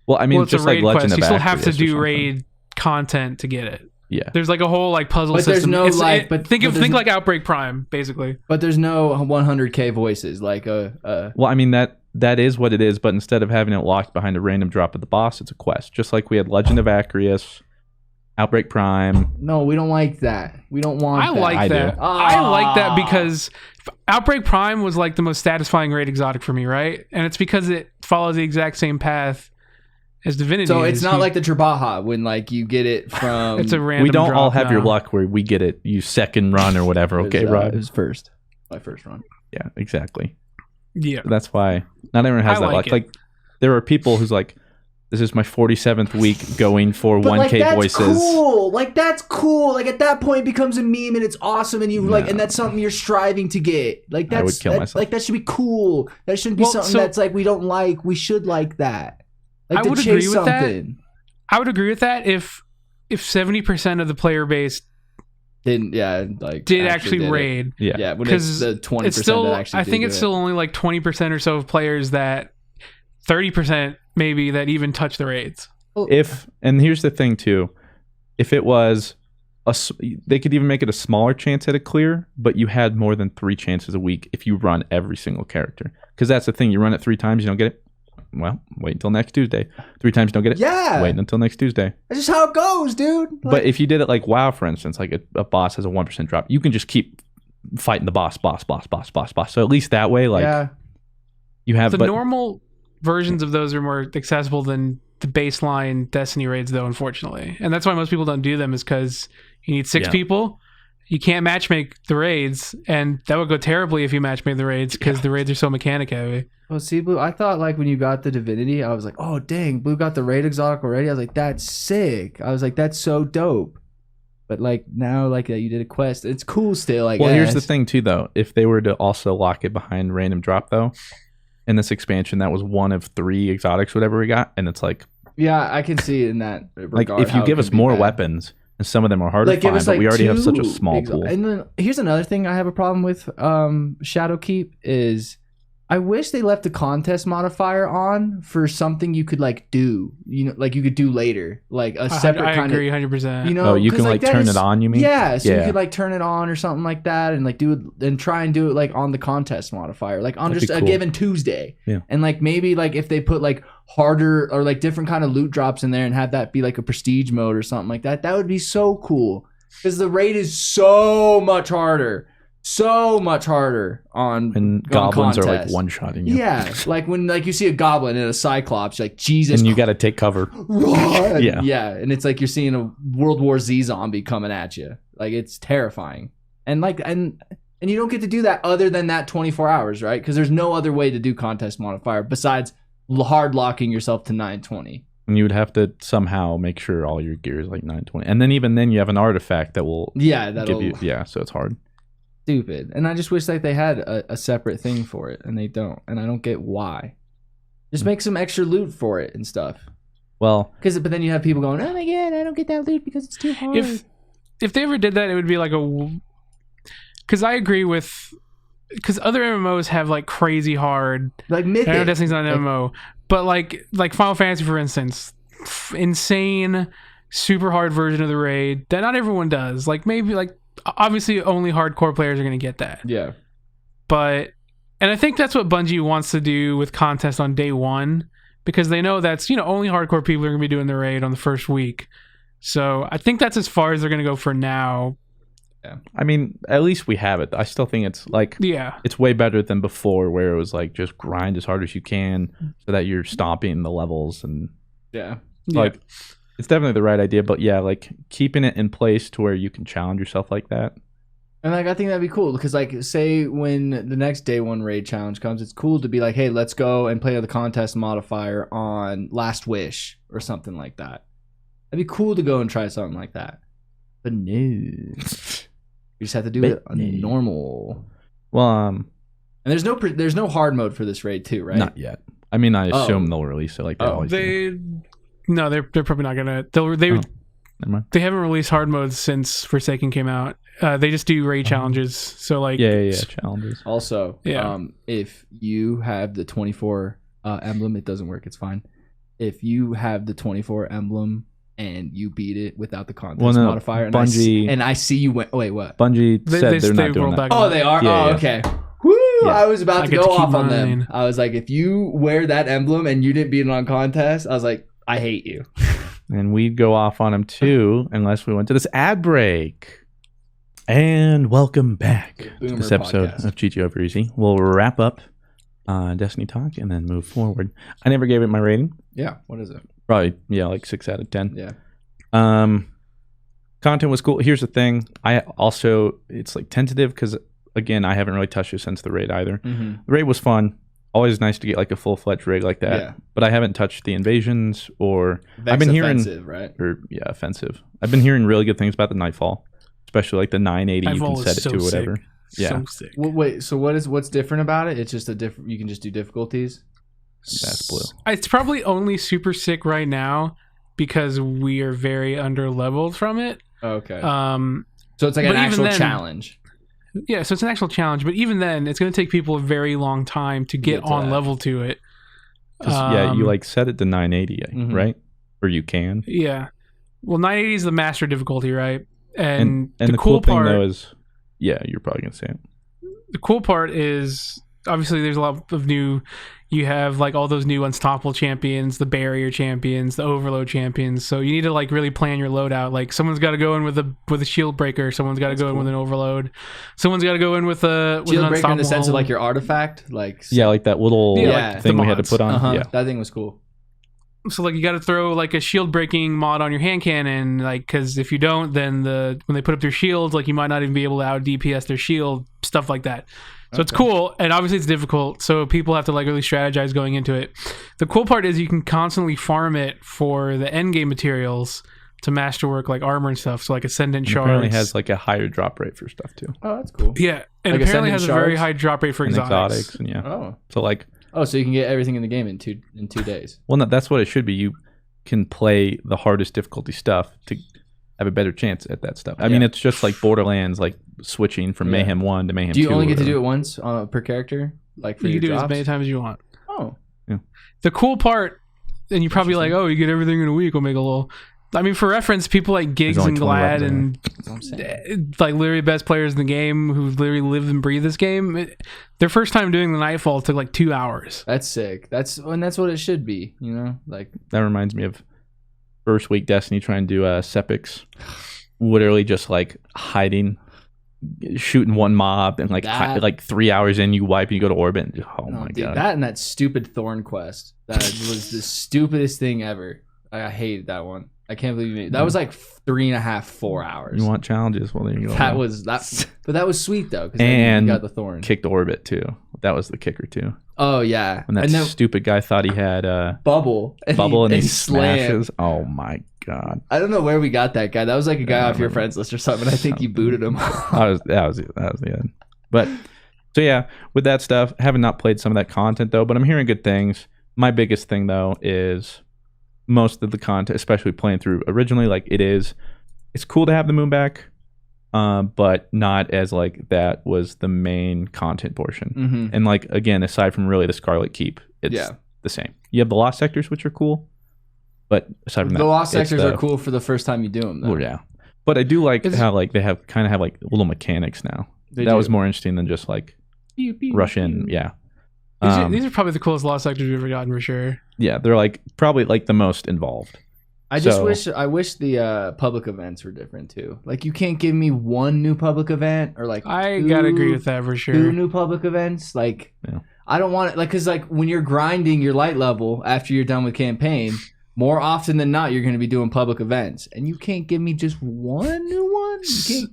Well, I mean, it's just like Legend of Actrius. You still have to do raid content to get it. Yeah, there's like a whole like puzzle system. There's no think like Outbreak Prime basically. But there's no 100k voices like a. Well, I mean that is what it is, but instead of having it locked behind a random drop at the boss, it's a quest. Just like we had Legend of Actrius, Outbreak Prime. No, we don't like that. We don't want I that. like that. I like that because Outbreak Prime was like the most satisfying raid exotic for me, right? And it's because it follows the exact same path as Divinity. So it's not like the Trabaja when like you get it from. It's a random. We don't drop, all have your luck where we get it. You second run or whatever. Okay, Rob. It was first. My first run. Yeah, exactly. Yeah, That's why not everyone has I that like luck. it. Like there are people who's like, this is my 47th week going for 1K that's voices. Cool. Like that's cool. Like at that point it becomes a meme and it's awesome and you like and that's something you're striving to get. Like that's I would kill myself. Like that should be cool. That shouldn't be something that's like we don't like. We should like that. Like I would agree with that. I would agree with that if 70% of the player base did actually raid. Yeah, because the 20% it's still, that actually I think it's still only like 20% or so of players that 30% maybe that even touch the raids. And here's the thing too, if it was they could even make it a smaller chance at a clear, but you had more than 3 chances a week if you run every single character. Because that's the thing, you run it 3 times, you don't get it. Well, wait until next Tuesday. 3 times, don't get it. Yeah. Wait until next Tuesday. That's just how it goes, dude. Like, but if you did it like WoW, for instance, like a boss has a 1% drop, you can just keep fighting the boss. So at least that way, like you have the normal versions of those are more accessible than the baseline Destiny raids, though, unfortunately. And that's why most people don't do them, is because you need 6 people. You can't matchmake the raids, and that would go terribly if you matchmade the raids because the raids are so mechanic heavy. Oh, see, Blue, I thought like when you got the Divinity, I was like, oh, dang, Blue got the raid exotic already. I was like, that's sick. I was like, that's so dope. But like now, like you did a quest. It's cool still, I guess. Well, here's the thing, too, though. If they were to also lock it behind random drop, though, in this expansion, that was 1 of 3 exotics, whatever we got. And it's like... Yeah, I can see it in that regard. Like, if you give us more weapons... And some of them are harder to find, but we already have such a small pool. And then here's another thing I have a problem with Shadowkeep is I wish they left the contest modifier on for something you could like do, you know, like you could do later, like a separate kind of. I agree 100%. You know, you can like turn it on. You mean? Yeah, so you could like turn it on or something like that, and like do it and try and do it like on the contest modifier, like on just a given Tuesday. Yeah. And like maybe like if they put like harder or like different kind of loot drops in there and have that be like a prestige mode or something like that, that would be so cool because the raid is so much harder on and goblins are like one-shotting you. Yeah, like when like you see a goblin and a cyclops, you're like Jesus, and you got to take cover. Run! Yeah, and it's like you're seeing a World War Z zombie coming at you. Like it's terrifying, and like and you don't get to do that other than that 24 hours, right? Because there's no other way to do contest modifier besides hard locking yourself to 920. And you would have to somehow make sure all your gear is like 920, and then even then you have an artifact that will give you so it's hard. Stupid. And I just wish like they had a separate thing for it, and they don't, and I don't get why. Just make some extra loot for it and stuff. Well, but then you have people going, oh my god, I don't get that loot because it's too hard. If they ever did that, it would be like because I agree with, because other MMOs have like crazy hard, like Mythic. I know Destiny's not an MMO, but like Final Fantasy, for instance, insane super hard version of the raid that not everyone does. Like maybe like obviously only hardcore players are going to get that. Yeah. And I think that's what Bungie wants to do with contests on day 1, because they know that's, you know, only hardcore people are going to be doing the raid on the first week. So I think that's as far as they're going to go for now. Yeah. I mean, at least we have it. I still think it's like, it's way better than before where it was like just grind as hard as you can so that you're stomping the levels and like it's definitely the right idea, but yeah, like keeping it in place to where you can challenge yourself like that. And like I think that'd be cool because like say when the next day 1 raid challenge comes, it's cool to be like, hey, let's go and play the contest modifier on Last Wish or something like that. It'd be cool to go and try something like that. But no. You just have to do it on normal. Well, and there's no hard mode for this raid too, right? Not yet. I mean, I assume they'll release it like they always do. No, they're probably not gonna. They haven't released hard modes since Forsaken came out. They just do raid challenges. So like challenges. Also, if you have the 24 emblem, it doesn't work. It's fine. If you have the 24 emblem and you beat it without the contest modifier, and Bungie, I see you went. Wait, what? Bungie said they're not doing that. Oh, they are. Yeah, okay. Woo! Yeah. I was about to go off on them. I was like, if you wear that emblem and you didn't beat it on contest, I was like, I hate you. And we'd go off on them too, unless we went to this ad break. And welcome back to this episode of GG Over Easy. We'll wrap up Destiny talk and then move forward. I never gave it my rating. Yeah, what is it? Probably, like 6 out of 10. Yeah. Content was cool. Here's the thing. It's like tentative because, again, I haven't really touched it since the raid either. The raid was fun. Always nice to get like a full-fledged raid like that. Yeah. But I haven't touched the invasions or I've been hearing offensive. I've been hearing really good things about the Nightfall, especially like the 980 Nightfall you can set it to whatever. Yeah. So sick. Wait, so what's different about it? It's just you can just do difficulties? That's blue. It's probably only super sick right now because we are very under-leveled from it. Okay. So it's like an actual challenge. Yeah, so it's an actual challenge, but even then, it's going to take people a very long time to get on level to it. You like set it to 980, right? Or you can. Yeah. Well, 980 is the master difficulty, right? And the cool part, thing, though, is... Yeah, you're probably going to say it. The cool part is, obviously, there's a lot of new... You have like all those new unstoppable champions, the barrier champions, the overload champions. So you need to like really plan your loadout. Like someone's got to go in with a shield breaker. Someone's got to go in with an overload. Someone's got to go in with a shield breaker in the sense of like your artifact, like like that little thing we had to put on. Yeah, that thing was cool. So like you got to throw like a shield breaking mod on your hand cannon, like because if you don't, then when they put up their shields, like you might not even be able to out DPS their shield, stuff like that. So it's cool, and obviously it's difficult, so people have to like really strategize going into it. The cool part is you can constantly farm it for the end game materials to masterwork like armor and stuff. So like Ascendant Shards. Apparently has like a higher drop rate for stuff too. Oh, that's cool. Yeah, and like apparently has a very high drop rate for exotics. And so you can get everything in the game in two days. Well, no, that's what it should be. You can play the hardest difficulty stuff to have a better chance at that stuff. I mean, it's just like Borderlands, like switching from Mayhem 1 to Mayhem 2. Do you only get to do it once per character? Like for you your can do drops? it as many times as you want. Oh. Yeah. The cool part, and you're probably like, oh, you get everything in a week, Omega. I mean, for reference, people like Giggs and Glad and like literally best players in the game who literally live and breathe this game, their first time doing the Nightfall took like 2 hours. That's sick. That's what it should be, you know? Like that reminds me of first week Destiny trying to do Sepics, literally just like hiding, shooting one mob, and like 3 hours in you wipe and you go to orbit. And my god! That and that stupid Thorn quest that was the stupidest thing ever. I hated that one. I can't believe it. That was like 3.5, 4 hours. You want challenges? Well, there you go. But that was sweet though, because then you got the Thorn. Kicked orbit too. That was the kicker too. Oh yeah, when that stupid guy thought he had bubble and he smashes. Oh my god! I don't know where we got that guy. That was like a guy off your friends list or something. I think you booted him. that was the end. But so yeah, with that stuff, haven't not played some of that content though. But I'm hearing good things. My biggest thing though is most of the content, especially playing through originally, like it's cool to have the moon back. But not as like that was the main content portion. And like again, aside from really the Scarlet Keep, it's the same. You have the Lost Sectors, which are cool, but aside from that, the Lost Sectors are cool for the first time you do them. Though. Well, yeah, but I do like how like they have like little mechanics now. That was more interesting than just like rush in. Yeah, these are probably the coolest Lost Sectors we've ever gotten for sure. Yeah, they're like probably like the most involved. I wish the public events were different too. Like you can't give me one new public event or like I gotta agree with that for sure. 2 new public events. Like I don't want it because like when you're grinding your light level after you're done with campaign, more often than not you're going to be doing public events, and you can't give me just one new one.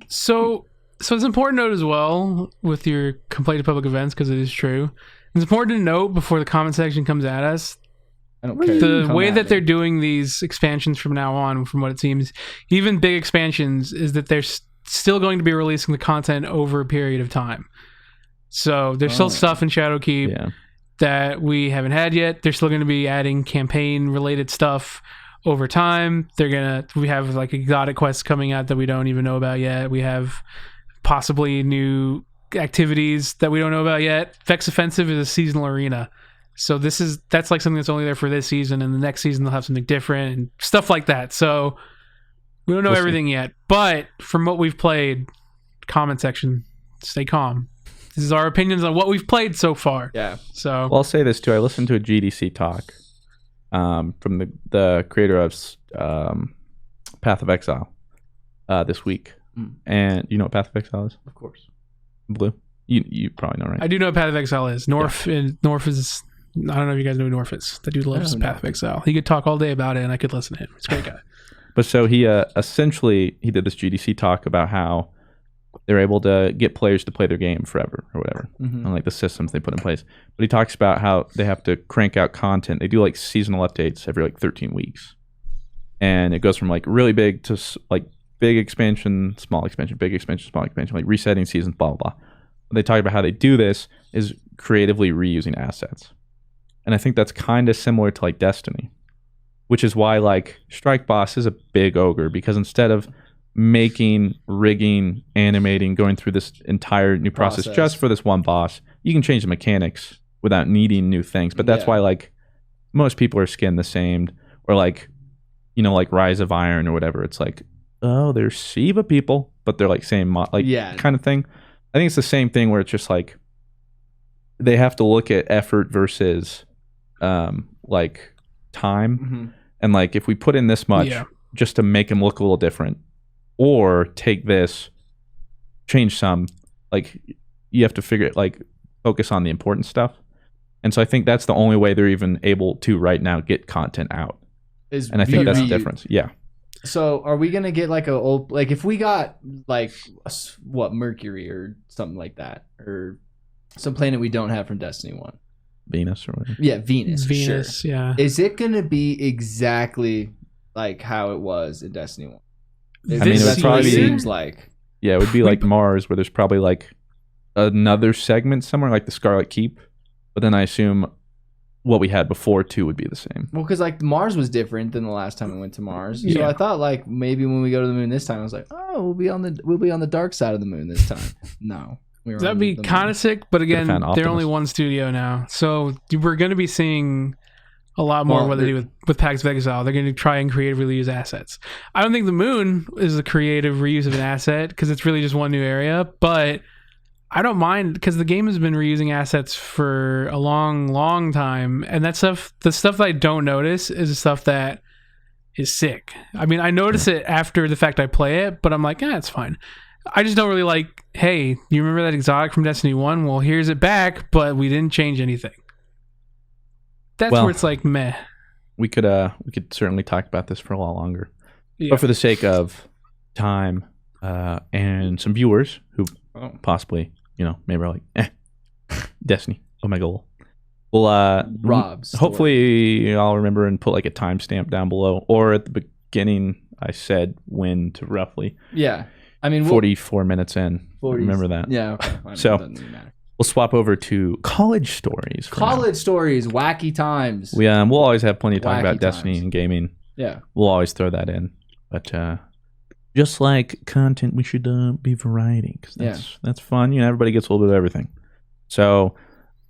So it's important to note as well with your completed public events, because it is true. It's important to note before the comment section comes at us. I don't care. The way that they're doing these expansions from now on, from what it seems, even big expansions, is that they're still going to be releasing the content over a period of time. So there's still stuff in Shadowkeep that we haven't had yet. They're still going to be adding campaign-related stuff over time. We have like exotic quests coming out that we don't even know about yet. We have possibly new activities that we don't know about yet. Vex Offensive is a seasonal arena. So that's like something that's only there for this season, and the next season they'll have something different and stuff like that. So we don't know everything yet, but from what we've played, comment section, stay calm. This is our opinions on what we've played so far. Yeah. So well, I'll say this too. I listened to a GDC talk, from the creator of Path of Exile this week. And you know what Path of Exile is? Of course. Blue? You probably know, right? I do know what Path of Exile is. North is... I don't know if you guys know who North is. The dude loves Path of Exile. He could talk all day about it, and I could listen to him. He's a great guy. But so he essentially, he did this GDC talk about how they're able to get players to play their game forever or whatever, and like the systems they put in place. But he talks about how they have to crank out content. They do like seasonal updates every like 13 weeks. And it goes from like really big to like big expansion, small expansion, big expansion, small expansion, like resetting seasons, blah, blah, blah. They talk about how they do this is creatively reusing assets. And I think that's kind of similar to like Destiny, which is why like Strike Boss is a big ogre, because instead of making, rigging, animating, going through this entire new process just for this one boss, you can change the mechanics without needing new things. But that's why like most people are skinned the same, or like, you know, like Rise of Iron or whatever. It's like, oh, they're Shiva people, but they're like same kind of thing. I think it's the same thing where it's just like they have to look at effort versus like time. And like if we put in this much just to make them look a little different, or take this, change some, like you have to figure it, like focus on the important stuff. And so I think that's the only way they're even able to right now get content out. And I think that's the difference. Yeah. So are we gonna get like a old, like if we got like what, Mercury or something like that, or some planet we don't have from Destiny 1? Venus or whatever. Yeah, Venus. Venus, sure. Yeah. Is it gonna be exactly like how it was in Destiny 1? I mean, it would probably seems like. Yeah, it would be like Mars, where there's probably like another segment somewhere, like the Scarlet Keep. But then I assume what we had before too would be the same. Well, because like Mars was different than the last time we went to Mars. Yeah. So I thought like maybe when we go to the moon this time, I was like, oh, we'll be on the dark side of the moon this time. No. That'd be kind of sick, but again, they're only one studio now. So we're going to be seeing a lot more what they do with Paths of Exile. They're going to try and creatively use assets. I don't think the moon is a creative reuse of an asset, because it's really just one new area, but I don't mind, because the game has been reusing assets for a long time, and that stuff, the stuff that I don't notice is the stuff that is sick. I mean, I notice it after the fact I play it, but I'm like, it's fine. I just don't really like, hey, you remember that exotic from Destiny 1? Well, here's it back, but we didn't change anything. That's where it's like, meh. We could certainly talk about this for a lot longer. Yeah. But for the sake of time and some viewers who possibly, you know, maybe are like, Destiny, oh my goal. Well, Rob's hopefully I'll remember and put like a timestamp down below, or at the beginning I said when to roughly. Yeah. I mean, 44 minutes in. 40s. Remember that. Yeah. Okay. So we'll swap over to college stories. College stories, wacky times. We'll always have plenty to talk about Destiny and gaming. Yeah. We'll always throw that in. But just like content, we should be variety, because that's fun. You know, everybody gets a little bit of everything. So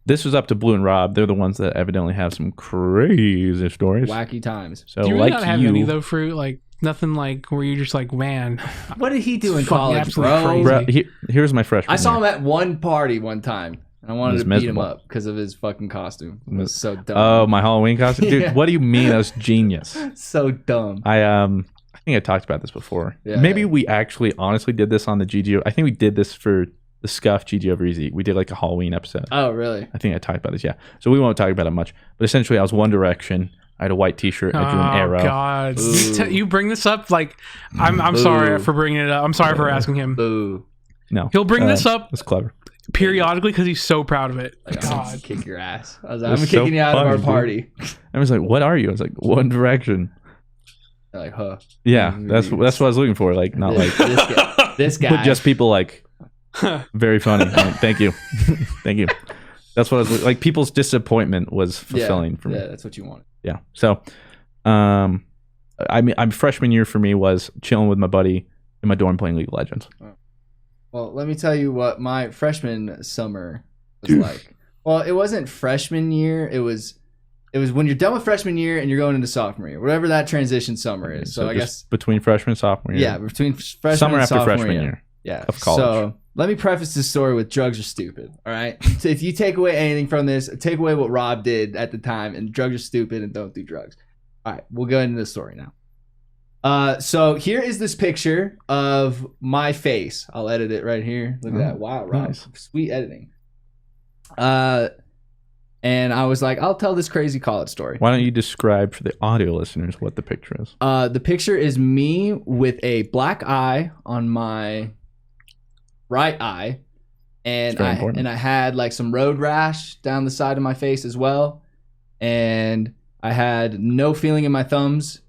this was up to Blue and Rob. They're the ones that evidently have some crazy stories. Wacky times. So do you really not have any though, Fruit? Like nothing like where you're just like, man, what did he do in college, bro? Here's my freshman I saw him year. at one party one time. I wanted to beat him up because of his fucking costume. It was so dumb. Oh, my Halloween costume? Dude, what do you mean? That was genius. So dumb. I think I talked about this before. Yeah. Maybe we actually honestly did this on the GGO. I think we did this for the Scuff GGO Easy. We did like a Halloween episode. Oh, really? I think I talked about this, yeah. So we won't talk about it much. But essentially, I was One Direction. I had a white t-shirt. I drew an arrow. Oh, God. You bring this up like, I'm sorry for bringing it up. I'm sorry for asking him. Boo. No. He'll bring this up. That's clever. Periodically, because he's so proud of it. Like, God. Kick your ass. I was like, I'm kicking you out of our party. I was like, what are you? I was like, One Direction. They're like, huh. Yeah, that's what I was looking for. Like, not like this guy. But just people like, very funny. Thank you. Thank you. That's what I was like. People's disappointment was fulfilling for me. Yeah, that's what you want. Yeah. So, I mean, freshman year for me was chilling with my buddy in my dorm playing League of Legends. Well, let me tell you what my freshman summer was like. Well, it wasn't freshman year. It was when you're done with freshman year and you're going into sophomore year, whatever that transition summer is. So I guess between freshman and sophomore year. Yeah, between freshman summer and after sophomore freshman year. Yeah, of college. So let me preface this story with drugs are stupid. All right. So if you take away anything from this, take away what Rob did at the time, and drugs are stupid and don't do drugs. All right. We'll go into the story now. So here is this picture of my face. I'll edit it right here. Look at that. Wow, Rob. Nice. Sweet editing. And I was like, I'll tell this crazy college story. Why don't you describe for the audio listeners what the picture is? The picture is me with a black eye on my right eye, and I had like some road rash down the side of my face as well, and I had no feeling in my thumbs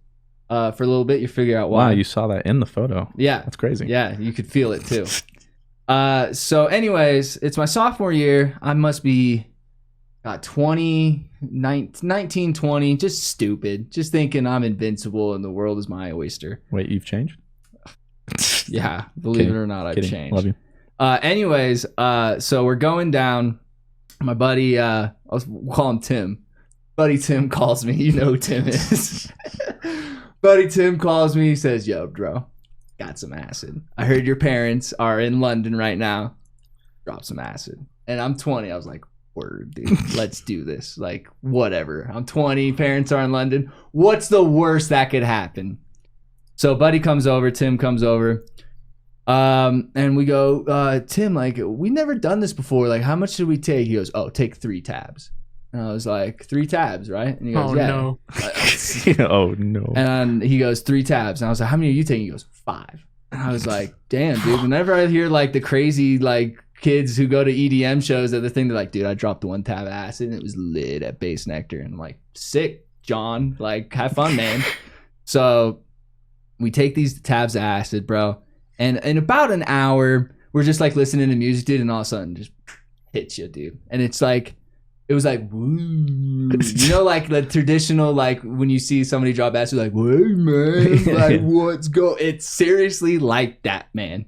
for a little bit. You figure out why. Wow, you saw that in the photo. Yeah, that's crazy. Yeah, you could feel it too. So anyways, it's my sophomore year. I must be 19, 20, just stupid, just thinking I'm invincible and the world is my oyster. Wait, you've changed? Yeah, believe it or not, I've changed. Love you. Anyways, so we're going down. My buddy, we'll call him Tim. Buddy Tim calls me. You know who Tim is. Buddy Tim calls me. He says, "Yo, bro, got some acid. I heard your parents are in London right now. Drop some acid." And I'm 20. I was like, word, dude. Let's do this. Like, whatever. I'm 20. Parents are in London. What's the worst that could happen? So buddy comes over. Tim comes over. And we go, Tim, like, we never done this before. Like, how much should we take? He goes, oh, take 3 tabs. And I was like, 3 tabs, right? And he goes, yeah. No. Oh, no. And he goes, 3 tabs. And I was like, how many are you taking? He goes, 5. And I was like, damn, dude. Whenever I hear, like, the crazy, like, kids who go to EDM shows, they're like, dude, I dropped 1 tab of acid and it was lit at Base Nectar. And I'm like, sick, John. Like, have fun, man. So we take these tabs of acid, bro. And in about an hour, we're just like listening to music, dude, and all of a sudden just hits you, dude. And it's like, it was like, woo. You know, like the traditional, like when you see somebody drop acid, like, hey, man, like, what's go? It's seriously like that, man.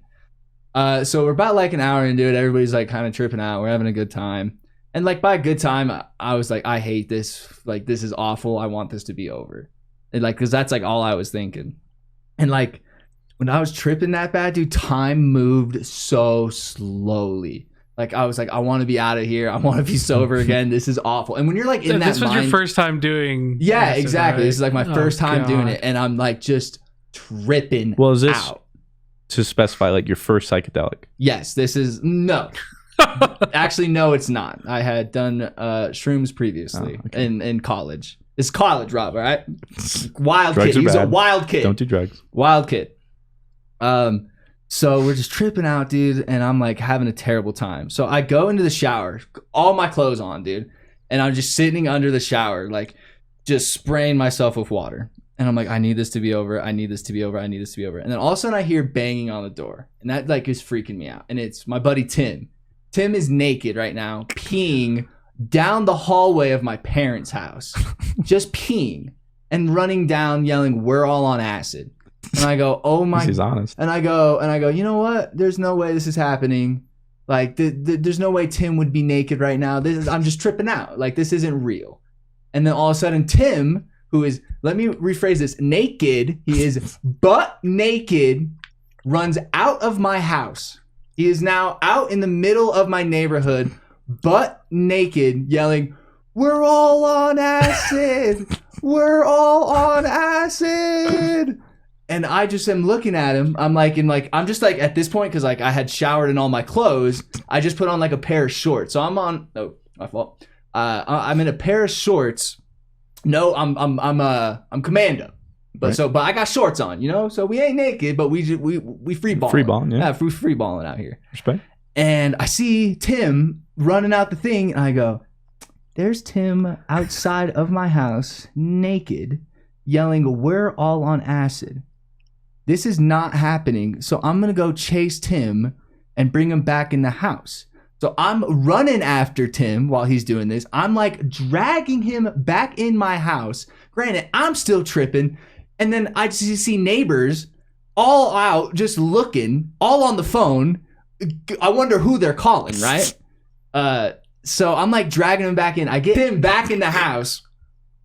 So we're about like an hour into it. Everybody's like kind of tripping out. We're having a good time. And like by a good time, I was like, I hate this. Like, this is awful. I want this to be over. And like, cause that's like all I was thinking. And like, when I was tripping that bad, dude, time moved so slowly. Like, I was like, I want to be out of here. I want to be sober again. This is awful. And when you're like in that this was your first time doing. Yeah, acid, exactly. right? This is like my first time doing it. And I'm like just tripping Well, is this out. To specify like your first psychedelic? Yes, this is no. Actually, no, it's not. I had done shrooms previously in college. It's college, Rob, all right? Wild Drugs kid. are He's bad. a wild kid. Don't do drugs. Wild kid. So we're just tripping out, dude, and I'm like having a terrible time. So I go into the shower, all my clothes on, dude, and I'm just sitting under the shower, like just spraying myself with water. And I'm like, I need this to be over. I need this to be over. I need this to be over. And then all of a sudden I hear banging on the door, and that like is freaking me out. And it's my buddy Tim. Tim is naked right now, peeing down the hallway of my parents' house, just peeing and running down, yelling, "We're all on acid." And I go, oh my. He's honest. And I go, you know what? There's no way this is happening. Like, there's no way Tim would be naked right now. I'm just tripping out. Like, this isn't real. And then all of a sudden, Tim, who is, let me rephrase this, naked, he is butt naked, runs out of my house. He is now out in the middle of my neighborhood, butt naked, yelling, "We're all on acid! We're all on acid!" And I just am looking at him. I'm just like at this point, because like I had showered in all my clothes, I just put on like a pair of shorts. So I'm on. Oh, my fault. I'm in a pair of shorts. No, I'm commando. But right. but I got shorts on, you know. So we ain't naked, but we free balling. Free balling, yeah. Free balling out here. Respect. And I see Tim running out the thing, and I go, "There's Tim outside of my house, naked, yelling, 'We're all on acid.' This is not happening, so I'm going to go chase Tim and bring him back in the house." So I'm running after Tim while he's doing this. I'm like dragging him back in my house. Granted, I'm still tripping. And then I just see neighbors all out just looking, all on the phone. I wonder who they're calling, right? So I'm like dragging him back in. I get him back in the house.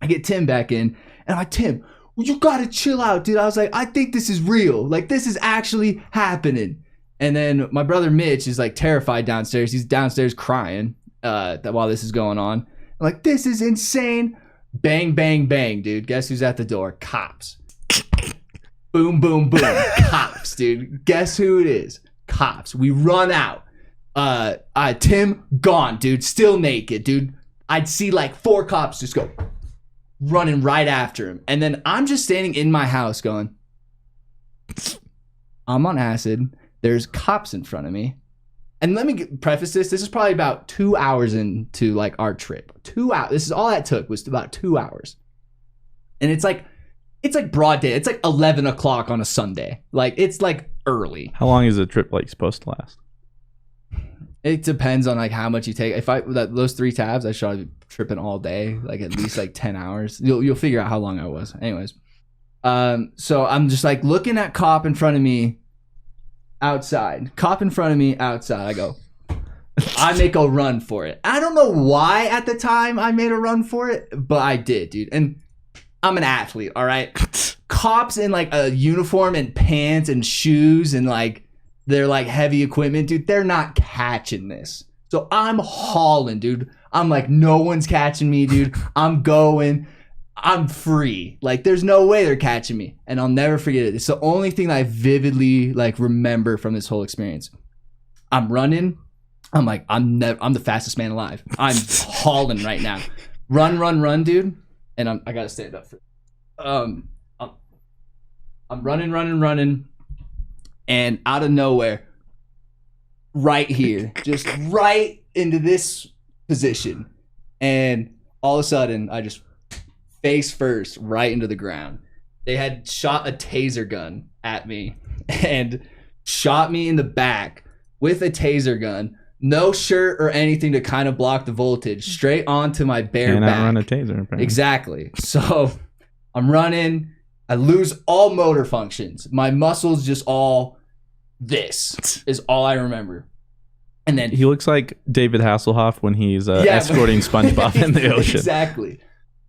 I get Tim back in. And I'm like, "Tim, you gotta chill out, dude." I was like, "I think this is real. Like, this is actually happening." And then my brother Mitch is like terrified downstairs. He's downstairs crying while this is going on. I'm like, this is insane. Bang, bang, bang, dude. Guess who's at the door? Cops. Boom, boom, boom. Cops, dude. Guess who it is? Cops. We run out. Tim gone, dude. Still naked, dude. I'd see like 4 cops just go running right after him. And then I'm just standing in my house going, I'm on acid. There's cops in front of me. And let me preface this. This is probably about 2 hours into like our trip. 2 hours. This is all that took was about 2 hours. And it's like broad day. It's like 11 o'clock on a Sunday. Like it's like early. How long is a trip like supposed to last? It depends on like how much you take. If those 3 tabs, I should be tripping all day, like at least like 10 hours. You'll figure out how long I was. Anyways, so I'm just like looking at cop in front of me outside. Cop in front of me outside. I go, I make a run for it. I don't know why at the time I made a run for it, but I did, dude. And I'm an athlete, all right? Cops in like a uniform and pants and shoes and like they're like heavy equipment, dude. They're not catching this. So I'm hauling, dude. I'm like, no one's catching me, dude. I'm going. I'm free. Like, there's no way they're catching me. And I'll never forget it. It's the only thing that I vividly like remember from this whole experience. I'm running. I'm like, I'm the fastest man alive. I'm hauling right now. Run, dude. And I gotta stand up for it. I'm running. And out of nowhere, right here, just right into this position. And all of a sudden, I just face first right into the ground. They had shot a taser gun at me and shot me in the back with a taser gun. No shirt or anything to kind of block the voltage. Straight onto my bare back. Cannot run a taser, apparently. Exactly. So I'm running. I lose all motor functions. My muscles just all... This is all I remember. And then he looks like David Hasselhoff when he's escorting SpongeBob in the ocean. Exactly.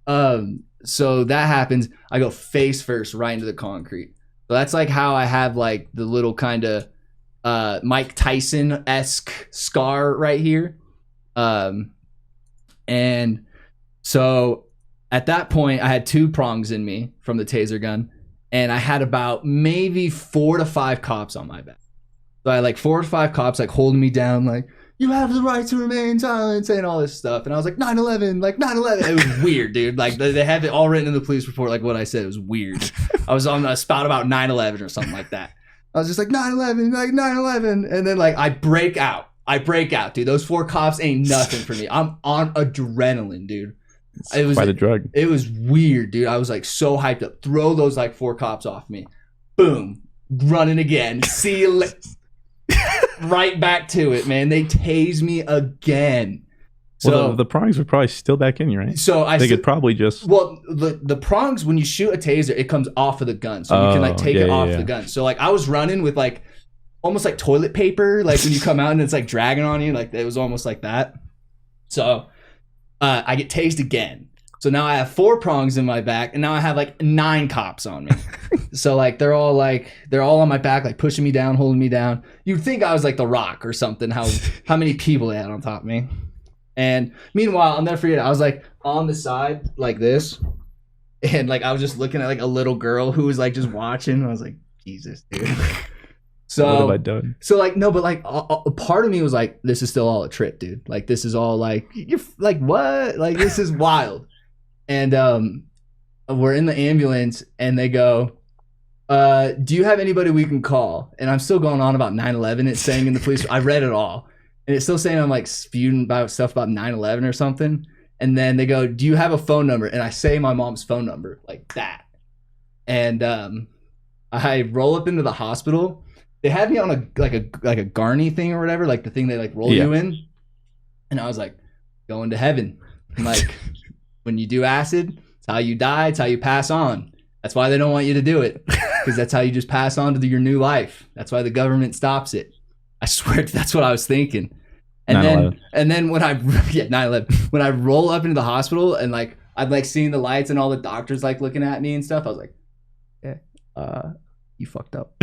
So that happens. I go face first right into the concrete. So that's like how I have like the little kind of Mike Tyson-esque scar right here. And so at that point, I had 2 prongs in me from the taser gun. And I had about maybe 4 to 5 cops on my back. So I had like 4 to 5 cops like holding me down, like, you have the right to remain silent, saying all this stuff. And I was like, 9/11, like 9/11. It was weird, dude. Like they had it all written in the police report, like what I said. It was weird. I was on a spout about 9/11 or something like that. I was just like, 9/11, like 9/11. And then like I break out, dude. Those 4 cops ain't nothing for me. I'm on adrenaline, dude. It was quite a drug. It was weird, dude. I was like so hyped up. Throw those like 4 cops off me. Boom. Running again. See you later. Right back to it, man. They tased me again. So well, the prongs were probably still back in you, right? So they could probably just... Well, the prongs, when you shoot a taser, it comes off of the gun. So you can like take it off the gun. So like I was running with like almost like toilet paper. Like when you come out and it's like dragging on you. Like it was almost like that. So... I get tased again. So now I have 4 prongs in my back, and now I have like 9 cops on me. So like they're all on my back, like pushing me down, holding me down. You'd think I was like The Rock or something. How many people they had on top of me. And meanwhile, I'll never forget it. I was like on the side like this, and like I was just looking at like a little girl who was like just watching. I was like, Jesus, dude. So what have I done? So like no, but like a part of me was like, this is still all a trip, dude. Like this is all like you're like what? Like this is wild. And we're in the ambulance, and they go, "Do you have anybody we can call?" And I'm still going on about 9/11. It's saying in the police. I read it all, and it's still saying I'm like spewing about stuff about 9/11 or something. And then they go, "Do you have a phone number?" And I say my mom's phone number like that. And I roll up into the hospital. They had me on a Garney thing or whatever, like the thing they like roll you in. And I was like, going to heaven. I'm like, when you do acid, it's how you die, it's how you pass on. That's why they don't want you to do it. Because that's how you just pass on to your new life. That's why the government stops it. I swear that's what I was thinking. And 9/11. then when I 9/11. When I roll up into the hospital and like I'd like seeing the lights and all the doctors like looking at me and stuff, I was like, yeah, you fucked up.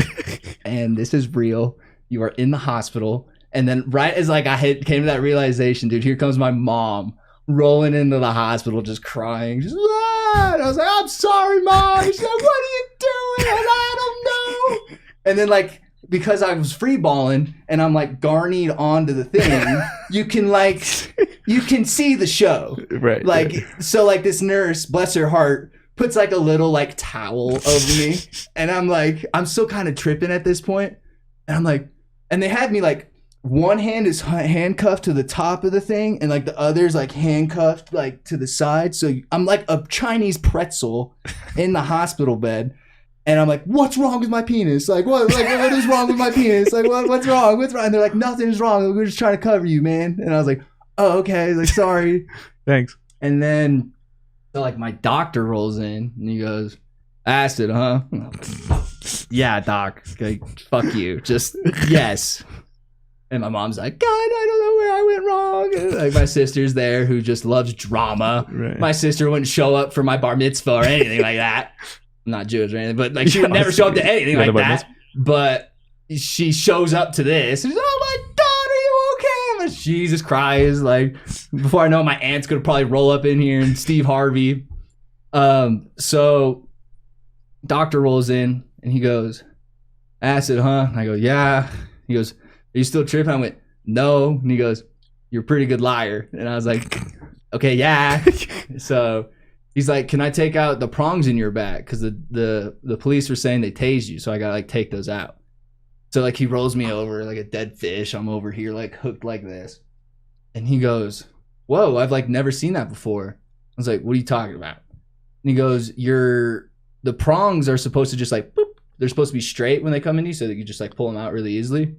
And this is real. You are in the hospital. And then right as like came to that realization, dude, here comes my mom rolling into the hospital, just crying. Just, ah! And I was like, I'm sorry, Mom. She's like, what are you doing? I don't know. And then like, because I was free balling and I'm like garnied onto the thing, you can see the show. Right. Like, so like this nurse, bless her heart, puts like a little like towel over me. And I'm like, I'm still kind of tripping at this point. And I'm like, and they had me like, one hand is handcuffed to the top of the thing and like the other's like handcuffed like to the side. So I'm like a Chinese pretzel in the hospital bed. And I'm like, what's wrong with my penis? Like, what is wrong with my penis? Like, what's wrong? What's wrong? And they're like, nothing's wrong. We're just trying to cover you, man. And I was like, oh, okay. Like, sorry. Thanks. And then so like my doctor rolls in and he goes, acid, huh? Yeah, doc. Like, fuck you. Just yes. And my mom's like, God, I don't know where I went wrong. And like my sister's there who just loves drama. Right. My sister wouldn't show up for my bar mitzvah or anything like that. I'm not Jewish or anything, but like she would never show up to anything like that. But she shows up to this. And she's, oh my God, are you okay? And she just cries. Like before I know, my aunt's gonna probably roll up in here and Steve Harvey. So doctor rolls in and he goes, acid, huh? And I go, yeah. He goes, are you still tripping? I went, no. And he goes, you're a pretty good liar. And I was like, okay, yeah. So he's like, can I take out the prongs in your back? Because the police were saying they tased you. So I got to like take those out. So like he rolls me over like a dead fish. I'm over here like hooked like this. And he goes, whoa, I've like never seen that before. I was like, what are you talking about? And he goes, the prongs are supposed to just like, boop. They're supposed to be straight when they come in you so that you just like pull them out really easily.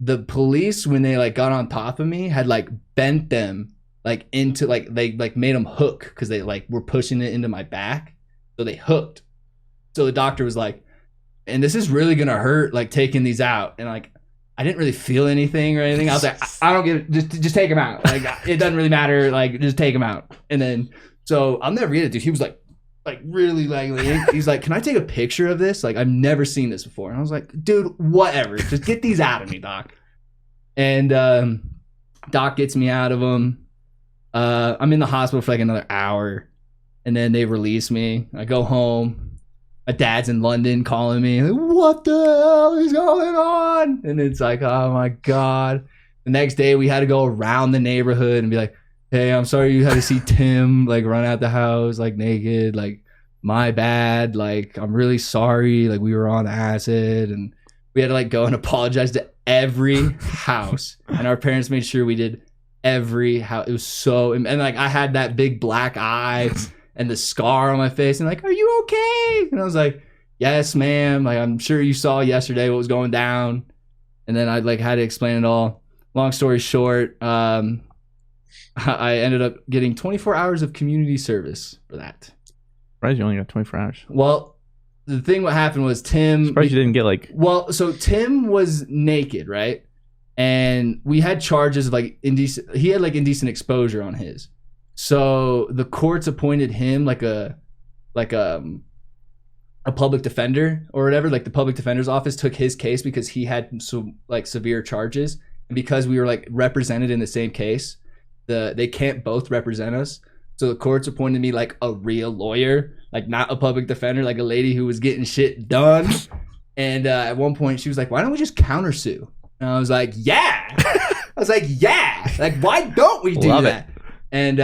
The police, when they like got on top of me, had like bent them like into like they like made them hook because they like were pushing it into my back, so they hooked. So the doctor was like, and this is really gonna hurt like taking these out. And like I didn't really feel anything or anything. I was like, I don't give just take them out. Like it doesn't really matter. Like just take them out. And then so I'll never get it, dude. He was like really like he's like, can I take a picture of this? Like I've never seen this before. And I was like, dude, whatever, just get these out of me, doc. And doc gets me out of them. I'm in the hospital for like another hour and then they release me. I go home. My dad's in London calling me like, what the hell is going on? And it's like, oh my God. The next day we had to go around the neighborhood and be like, hey, I'm sorry you had to see Tim like run out the house like naked. Like my bad. Like I'm really sorry. Like we were on acid and we had to like go and apologize to every house. And our parents made sure we did every house. It was so, and like I had that big black eye and the scar on my face and like, are you okay? And I was like, yes, ma'am. Like I'm sure you saw yesterday what was going down. And then I like had to explain it all. Long story short, I ended up getting 24 hours of community service for that. Surprised you only got 24 hours. Well, the thing what happened was Tim... Surprised you didn't get like... Well, so Tim was naked, right? And we had charges of like indecent... He had like indecent exposure on his. So the courts appointed him like a public defender or whatever. Like the public defender's office took his case because he had so like severe charges. And because we were like represented in the same case... They can't both represent us. So the courts appointed me like a real lawyer, like not a public defender, like a lady who was getting shit done. And at one point she was like, why don't we just countersue? And I was like, yeah. Like, why don't we do that? And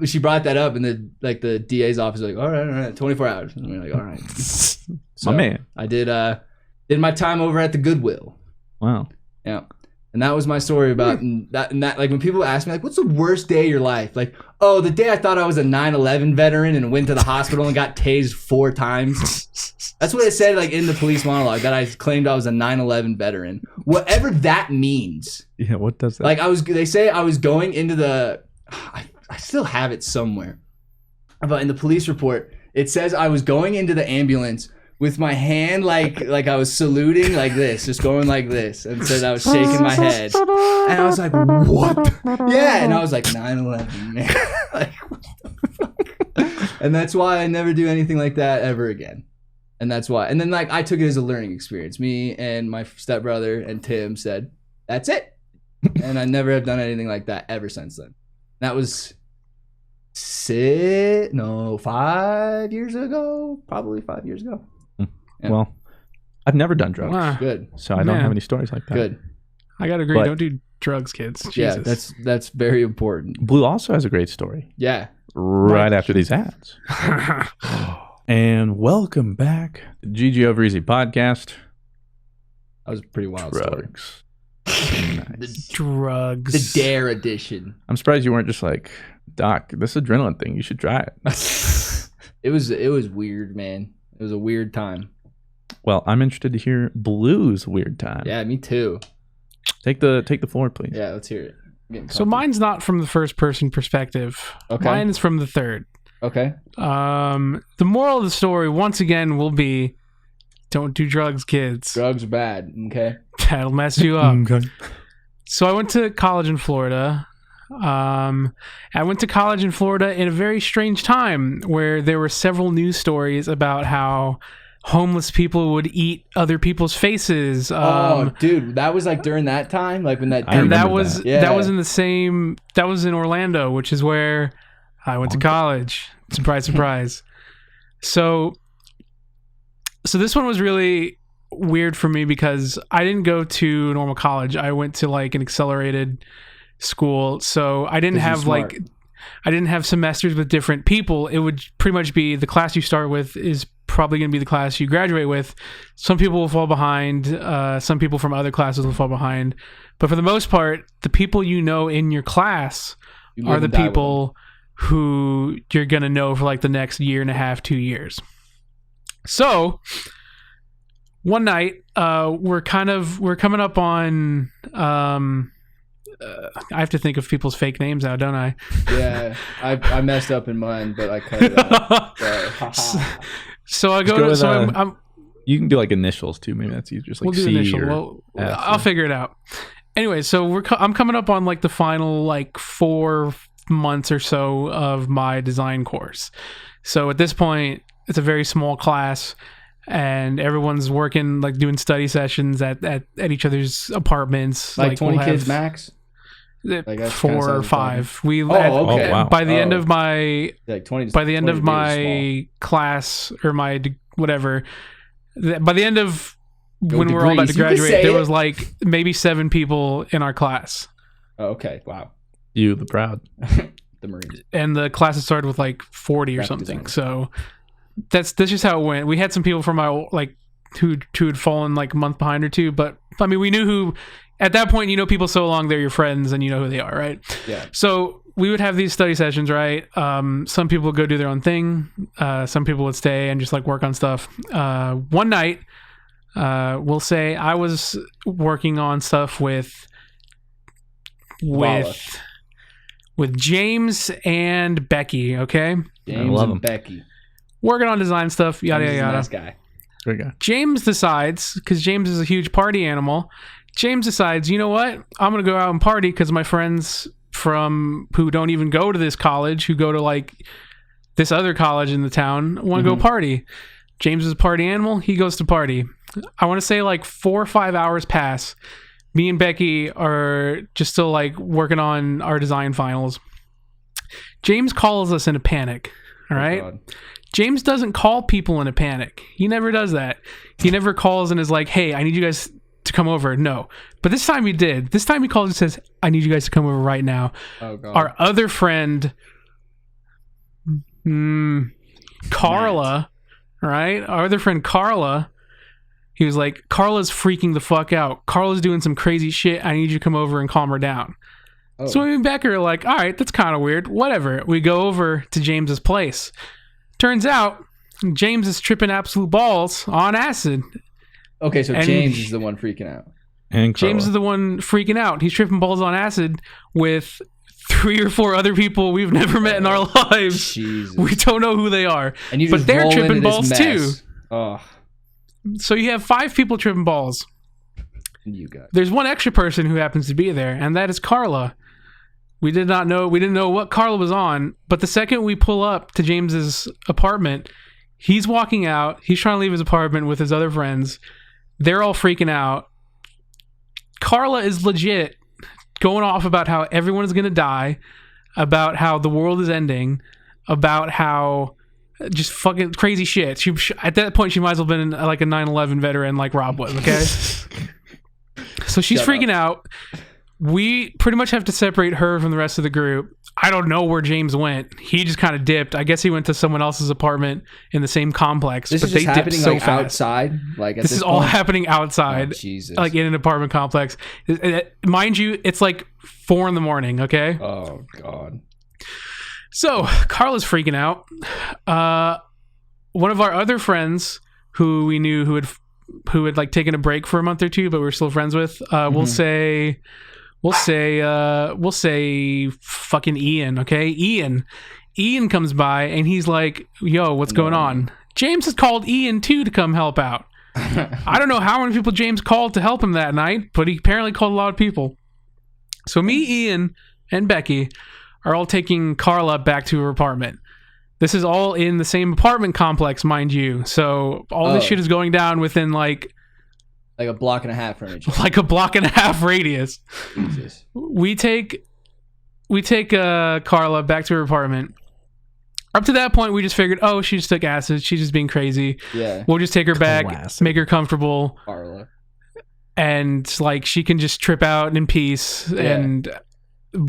she brought that up and the DA's office was like, all right, 24 hours. And we were like, all right. So my man. I did my time over at the Goodwill. Wow. Yeah. And that was my story about that. And that, like, when people ask me, like, what's the worst day of your life? Like, oh, the day I thought I was a 9/11 veteran and went to the hospital and got tased 4 times. That's what it said, like, in the police monologue, that I claimed I was a 9/11 veteran. Whatever that means. Yeah, what does that? Like, they say I was going into the, I still have it somewhere. But in the police report, it says I was going into the ambulance with my hand like I was saluting like this, just going like this, and said I was shaking my head. And I was like, what? Yeah, and I was like, 9/11, man. Like, what the fuck? And that's why I never do anything like that ever again. And that's why. And then like I took it as a learning experience. Me and my stepbrother and Tim said, that's it. And I never have done anything like that ever since then. That was 5 years ago. Probably 5 years ago. Yeah. Well, I've never done drugs. Good. So I don't have any stories like that. Good. I gotta agree. Don't do drugs, kids. Jesus. Yeah, that's very important. Blue also has a great story. Yeah. Right after these ads. And welcome back to GG Over Easy podcast. That was a pretty wild drugs. story. The drugs. The Dare edition. I'm surprised you weren't just like, Doc, this adrenaline thing, you should try it. It was weird, man. It was a weird time. Well, I'm interested to hear Blue's weird time. Yeah, me too. Take the floor, please. Yeah, let's hear it. So mine's not from the first person perspective. Okay. Mine is from the third. Okay. The moral of the story, once again, will be don't do drugs, kids. Drugs are bad. Okay. That'll mess you up. Okay. So I went to college in Florida. I went to college in Florida in a very strange time where there were several news stories about how homeless people would eat other people's faces. Dude, that was like during that time, like when that. And that was in the same. That was in Orlando, which is where I went to college. Surprise, surprise. So this one was really weird for me because I didn't go to normal college. I went to like an accelerated school, so I didn't have semesters with different people. It would pretty much be the class you start with is probably going to be the class you graduate with. Some people will fall behind. Some people from other classes will fall behind. But for the most part, the people you know in your class are the people who you're going to know for like the next year and a half, 2 years. So one night, we're coming up on, I have to think of people's fake names now, don't I? Yeah, I messed up in mine, but I cut it out. So I go to. So you can do like initials too. Maybe that's easier. Just like we'll do C initial. or Well, F I'll figure it out. Anyway, so I'm coming up on like the final like 4 months or so of my design course. So at this point, it's a very small class, and everyone's working like doing study sessions at each other's apartments. Like 20 kids max. Like 4 or 5. Okay. Wow. By the end of my like 20. By the end of my class or my whatever, by the end of when we're all about to graduate, there was like maybe 7 people in our class. Oh, okay. Wow. You, the proud. The Marines. And the classes started with like 40 or something. Design. So that's just how it went. We had some people from our like who had fallen like a month behind or two, but I mean we knew who. At that point, you know people so long they're your friends and you know who they are, right? Yeah. So we would have these study sessions, right? Some people would go do their own thing. Some people would stay and just like work on stuff. One night, we'll say I was working on stuff with James and Becky. Okay. James and Becky. Working on design stuff. Yada yada yada. Nice guy. Great guy. James decides, because James is a huge party animal. James decides, you know what? I'm going to go out and party because my friends who don't even go to this college, who go to like this other college in the town, want to go party. James is a party animal. He goes to party. I want to say like 4 or 5 hours pass. Me and Becky are just still like working on our design finals. James calls us in a panic. All right. God. James doesn't call people in a panic. He never does that. He never calls and is like, hey, I need you guys to come over. No. But this time he did. This time he calls and says, I need you guys to come over right now. Oh, God. Our other friend, Carla, right? Our other friend, Carla, he was like, Carla's freaking the fuck out. Carla's doing some crazy shit. I need you to come over and calm her down. Oh. So me and Becky are like, all right, that's kind of weird. Whatever. We go over to James's place. Turns out James is tripping absolute balls on acid. Okay, so James is the one freaking out. And James is the one freaking out. He's tripping balls on acid with 3 or 4 other people we've never met in our lives. Jesus. We don't know who they are. And you but they're tripping balls too. Oh. So you have 5 people tripping balls. And you got. There's one extra person who happens to be there, and that is Carla. We didn't know what Carla was on, but the second we pull up to James's apartment, He's walking out. He's trying to leave his apartment with his other friends. They're all freaking out. Carla is legit going off about how everyone is going to die, about how the world is ending, about how just fucking crazy shit. She at that point she might as well have been like a 9/11 veteran like Rob was. Okay, so she's freaking out. We pretty much have to separate her from the rest of the group. I don't know where James went. He just kind of dipped. I guess he went to someone else's apartment in the same complex. This but is just they dipped happening so like fast. outside. Like this is all happening outside, Jesus. like in an apartment complex. Mind you, it's like 4 a.m. Okay. Oh God. So Carla's freaking out. One of our other friends who we knew who had like taken a break for a month or two, but we were still friends with. We'll say fucking Ian. Okay, Ian comes by and he's like, "Yo, what's going on?" James has called Ian too to come help out. I don't know how many people James called to help him that night, but he apparently called a lot of people. So me, Ian, and Becky are all taking Carla back to her apartment. This is all in the same apartment complex, mind you. So all this shit is going down within like a block and a half from each other. Like a block and a half radius. Jesus. We take Carla back to her apartment. Up to that point, we just figured, oh, she just took acid. She's just being crazy. Yeah. We'll just take her back, make her comfortable. Carla. And like she can just trip out in peace and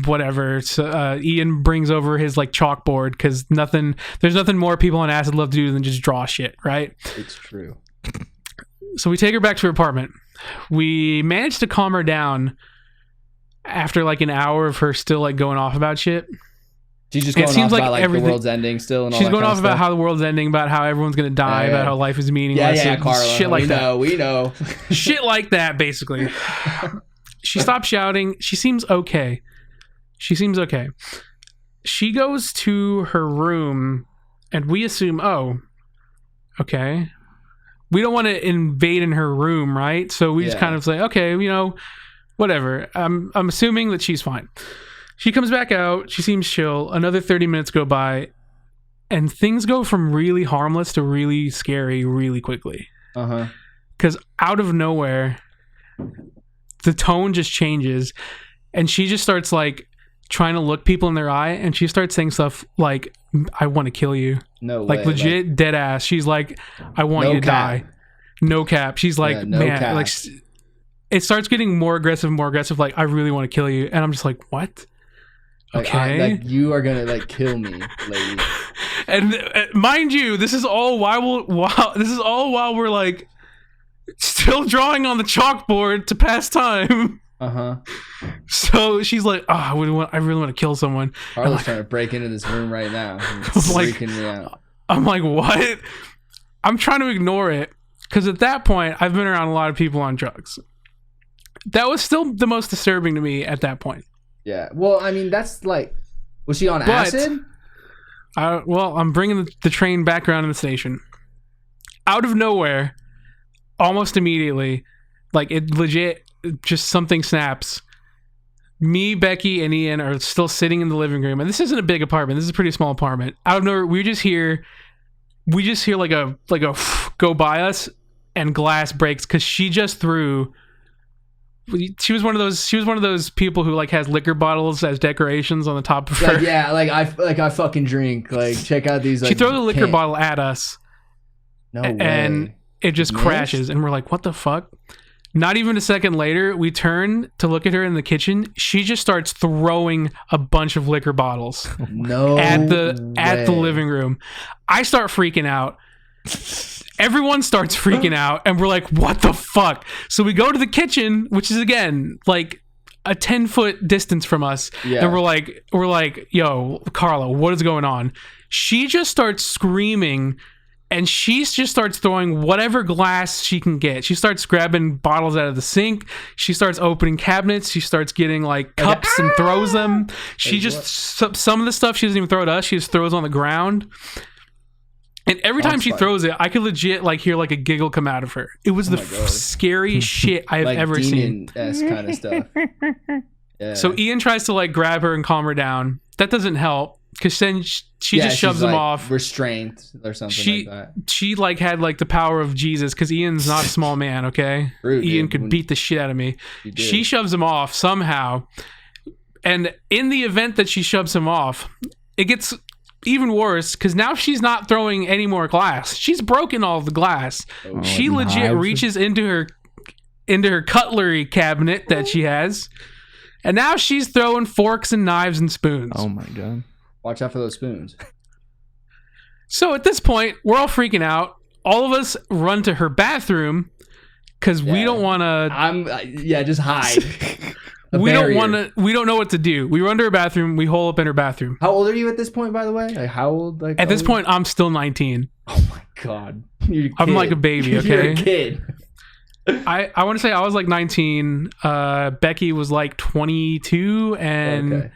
whatever. So Ian brings over his like chalkboard because there's nothing more people on acid love to do than just draw shit, right? It's true. So we take her back to her apartment. We managed to calm her down after like an hour of her still like going off about shit. She's just going off about like the world's ending still, and all she's that going kind off of about stuff. how the world's ending, about how everyone's gonna die, about how life is meaningless. Yeah, Carla. Shit like that. We know. Shit like that, basically. She stops shouting. She seems okay. She goes to her room, and we assume, oh, okay. We don't want to invade in her room, right? So we just kind of say, okay, whatever. I'm assuming that she's fine. She comes back out. She seems chill. Another 30 minutes go by, and things go from really harmless to really scary really quickly. Because out of nowhere, the tone just changes, and she just starts like trying to look people in their eye, and she starts saying stuff like, "I want to kill you." No like way. Legit dead ass. She's like, "I want you to die." No cap. She's like, man, cap. Like it starts getting more aggressive. Like, I really want to kill you, and I'm just like, what? Like, okay, you are gonna like kill me, lady. And mind you, this is all while we're like still drawing on the chalkboard to pass time. So she's like, oh, I really want to kill someone. Carla's trying to break into this room right now. It's freaking me out. I'm like, what? I'm trying to ignore it because at that point I've been around a lot of people on drugs. That was still the most disturbing to me at that point. Yeah. Well, I mean, that's like, was she on acid? I'm bringing the train back around in the station. Out of nowhere, almost immediately, like it legit, just something snaps. Me, Becky, and Ian are still sitting in the living room, and this isn't a big apartment. This is a pretty small apartment. Out of nowhere, we just hear like a go by us, and glass breaks because she just threw. She was one of those people who like has liquor bottles as decorations on the top of her. Like, yeah, I fucking drink. Like, check out these. Like, she throws a liquor bottle at us. No way. And it just crashes, and we're like, "What the fuck?" Not even a second later, we turn to look at her in the kitchen. She just starts throwing a bunch of liquor bottles at the living room. I start freaking out. Everyone starts freaking out, and we're like, what the fuck? So we go to the kitchen, which is again like a 10-foot distance from us, and we're like, yo, Carla, what is going on? She just starts screaming, and she just starts throwing whatever glass she can get. She starts grabbing bottles out of the sink. She starts opening cabinets. She starts getting like cups and throws them. She some of the stuff she doesn't even throw at us. She just throws on the ground. And every time she throws it, I could legit like hear like a giggle come out of her. It was the scariest shit I have like ever seen. Demon-esque kind of stuff. Yeah. So Ian tries to like grab her and calm her down. That doesn't help. because then she just shoves him off. Restraint or something like that. She like had like the power of Jesus, because Ian's not a small man, okay? Ian could beat the shit out of me. She shoves him off somehow. And in the event that she shoves him off, it gets even worse, because now she's not throwing any more glass. She's broken all the glass. She legit reaches into her cutlery cabinet that she has, and now she's throwing forks and knives and spoons. Oh my god. Watch out for those spoons. So at this point, we're all freaking out. All of us run to her bathroom because we don't want to. Just hide. We don't want to. We don't know what to do. We run to her bathroom. We hole up in her bathroom. How old are you at this point, by the way? Like, how old? Like, at this point, I'm still 19. Oh my god, I'm like a baby. Okay, you're a kid. I want to say I was like 19. Becky was like 22, and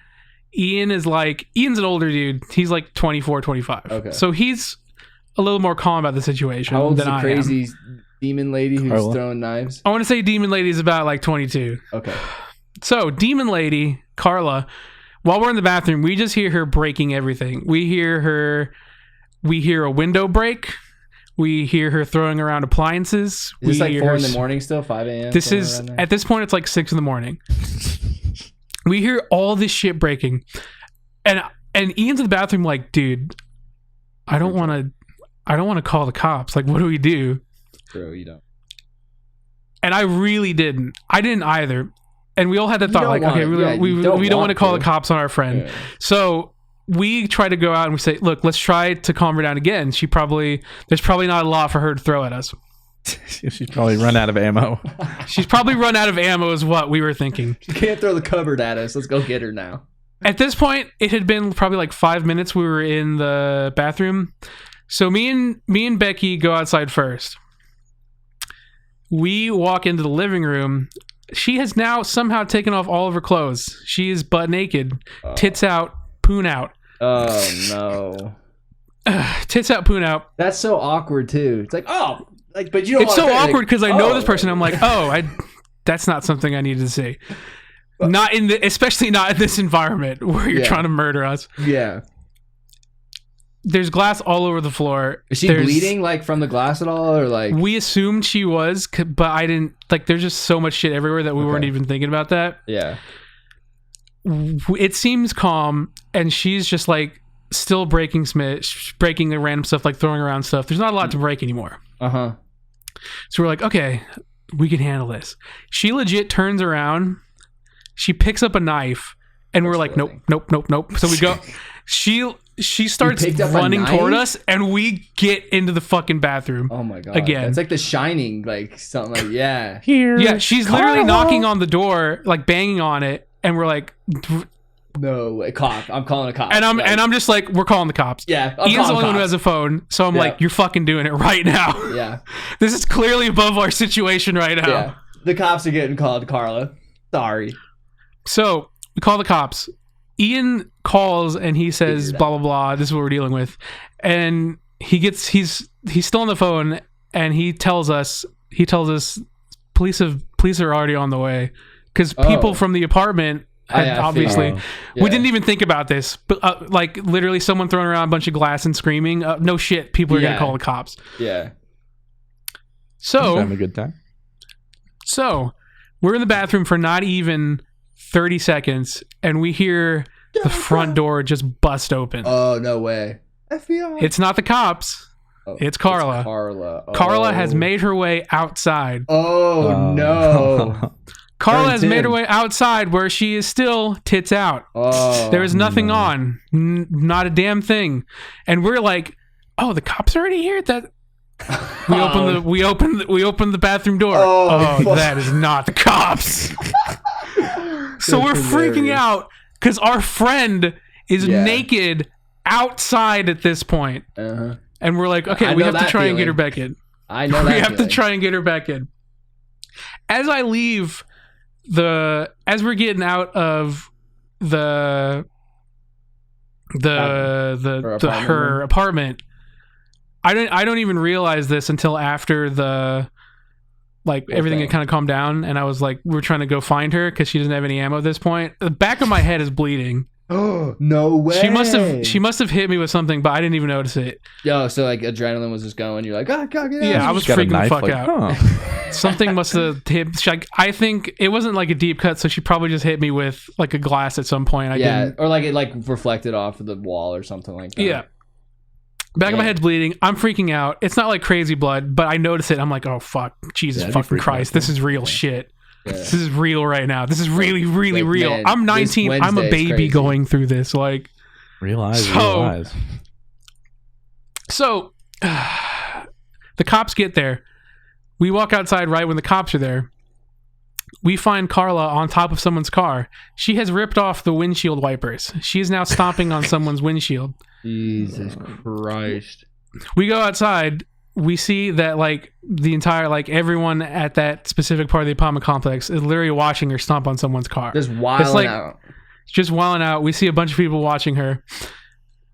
Ian's an older dude. He's like 24, 25. Okay, so he's a little more calm about the situation. How old's than the I crazy am. Demon lady who's throwing knives? I want to say Demon Lady's about like 22. Okay. So, Demon Lady, Carla, while we're in the bathroom, we just hear her breaking everything. We hear a window break. We hear her throwing around appliances. Is this like 4 in the morning still? 5 a.m.? At this point, it's like 6 in the morning. We hear all this shit breaking. And Ian's in the bathroom like, dude, I don't want to call the cops. Like, what do we do? Bro, you don't. And I really didn't. I didn't either. And we all had that thought, like, okay, we don't want to call the cops on our friend. Yeah. So we try to go out and we say, look, let's try to calm her down again. There's probably not a lot for her to throw at us. She's probably run out of ammo. She's probably run out of ammo is what we were thinking. She can't throw the cupboard at us. Let's go get her now. At this point, it had been probably like 5 minutes we were in the bathroom. So me and Becky go outside first. We walk into the living room. She has now somehow taken off all of her clothes. She is butt naked, tits out, poon out. Oh no! Tits out, poon out. That's so awkward too. It's like, but you don't. It's so awkward because I know this person. I'm like, that's not something I needed to see. Especially not in this environment where you're trying to murder us. Yeah. There's glass all over the floor. Is she bleeding like from the glass at all, or like? We assumed she was, but I didn't. Like, there's just so much shit everywhere that we weren't even thinking about that. Yeah. It seems calm, and she's just like still breaking the random stuff, like throwing around stuff. There's not a lot to break anymore. So we're like, okay, we can handle this. She legit turns around. She picks up a knife, and we're like, nope. So we go. She starts running toward us, and we get into the fucking bathroom. Oh my god! Again, it's like The Shining, like something like here. Yeah, she's literally knocking on the door, like banging on it, and we're like, no, a cop. I'm calling a cop. And I'm just like, we're calling the cops. Yeah, Ian's the only one who has a phone, so I'm like, you're fucking doing it right now. Yeah, this is clearly above our situation right now. Yeah, the cops are getting called, Carla. Sorry. So we call the cops. Ian calls and he says, blah, blah, blah. This is what we're dealing with. And he's still on the phone, and he tells us police are already on the way, because people from the apartment had obviously, we didn't even think about this, but like literally someone throwing around a bunch of glass and screaming, no shit, people are going to call the cops. Yeah. So having a good time. So we're in the bathroom for not even 30 seconds, and we hear the front door just bust open. Oh, no way. FBI. It's not the cops. It's Carla. It's Carla. Carla has made her way outside. Oh, no. Carla has made her way outside, where she is still tits out. There is nothing on. Not a damn thing. And we're like, oh, the cops are already here? We open the bathroom door. That is not the cops. So we're freaking out because our friend is naked outside at this point. And we're like, okay, we have to try and get her back in. I know that. We have to try and get her back in. As I leave as we're getting out of her apartment, I don't even realize this until after everything had kind of calmed down, and I was like, we're trying to go find her because she doesn't have any ammo at this point. The back of my head is bleeding. Oh, no way. She must have hit me with something, but I didn't even notice it. Yo, so like adrenaline was just going. You're like, oh, God, get out. Yeah, I was freaking the fuck like, out. huh. Something must have hit. Like, I think it wasn't like a deep cut, so she probably just hit me with like a glass at some point. Or like it like reflected off of the wall or something like that. Yeah. Back of my head's bleeding. I'm freaking out. It's not like crazy blood, but I notice it. I'm like, oh fuck, Jesus fucking Christ, this is real shit. Yeah. This is real right now. This is really, really real. Man, I'm 19. I'm a baby going through this. Like, real eyes. So, the cops get there. We walk outside right when the cops are there. We find Carla on top of someone's car. She has ripped off the windshield wipers. She is now stomping on someone's windshield. Jesus Christ. We go outside. We see that like the entire like everyone at that specific part of the apartment complex is literally watching her stomp on someone's car. Just wilding out. Just wilding out. We see a bunch of people watching her.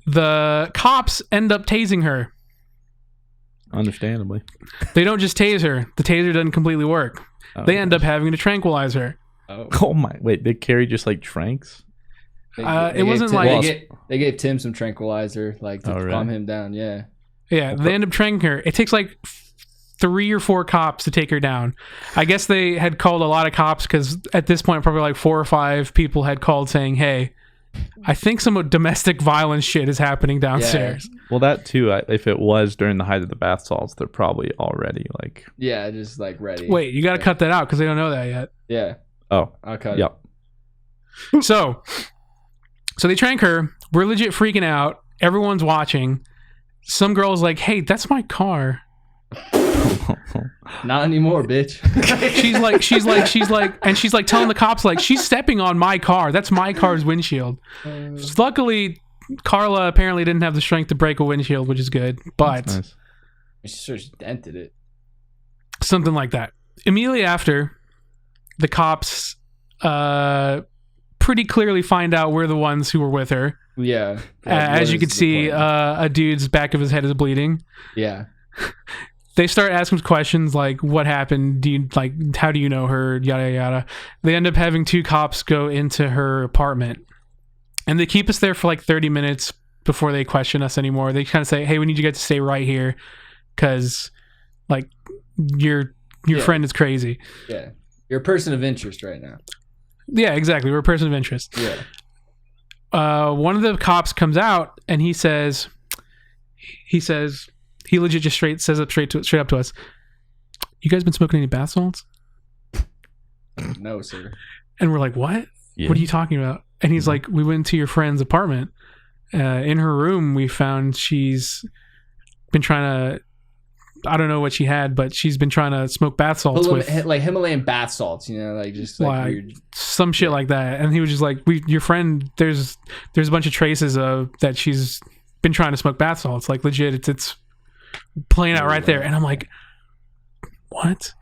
The cops end up tasing her. Understandably. They don't just tase her. The taser doesn't completely work. They end up having to tranquilize her. Oh my! Wait, they carry just like tranks? It wasn't like they gave Tim some tranquilizer, like to calm him down. Yeah. Yeah, they end up tranking her. It takes like 3 or 4 cops to take her down. I guess they had called a lot of cops because at this point, probably like 4 or 5 people had called saying, "Hey, I think some domestic violence shit is happening downstairs." Yeah. Well, that too. If it was during the height of the bath salts, they're probably already like. Yeah, just like ready. Wait, you got to cut that out because they don't know that yet. Yeah. Oh, I'll cut it. So they trank her. We're legit freaking out. Everyone's watching. Some girl's like, "Hey, that's my car." Not anymore, bitch. she's like telling the cops like she's stepping on my car. That's my car's windshield. Luckily, Carla apparently didn't have the strength to break a windshield, which is good. But nice. She sort of dented it. Something like that. Immediately after, the cops pretty clearly find out we're the ones who were with her. Yeah. As you can see, a dude's back of his head is bleeding. Yeah. They start asking questions like, "What happened? How do you know her?" Yada yada. They end up having 2 cops go into her apartment, and they keep us there for like 30 minutes before they question us anymore. They kind of say, "Hey, we need you guys to stay right here, because like your friend is crazy." Yeah, you're a person of interest right now. Yeah, exactly. We're a person of interest. Yeah. One of the cops comes out and he says, he legit just says straight up to us, "You guys been smoking any bath salts?" No, sir. And we're like, "What? Yeah. What are you talking about?" And he's like, "We went to your friend's apartment. In her room, we found she's been trying to, I don't know what she had, but she's been trying to smoke bath salts with like Himalayan bath salts, you know, like just like weird. Some shit like that." And he was just like, "Your friend, there's a bunch of traces of that she's been trying to smoke bath salts. Like legit, it's playing out right there." And I'm like, "What?"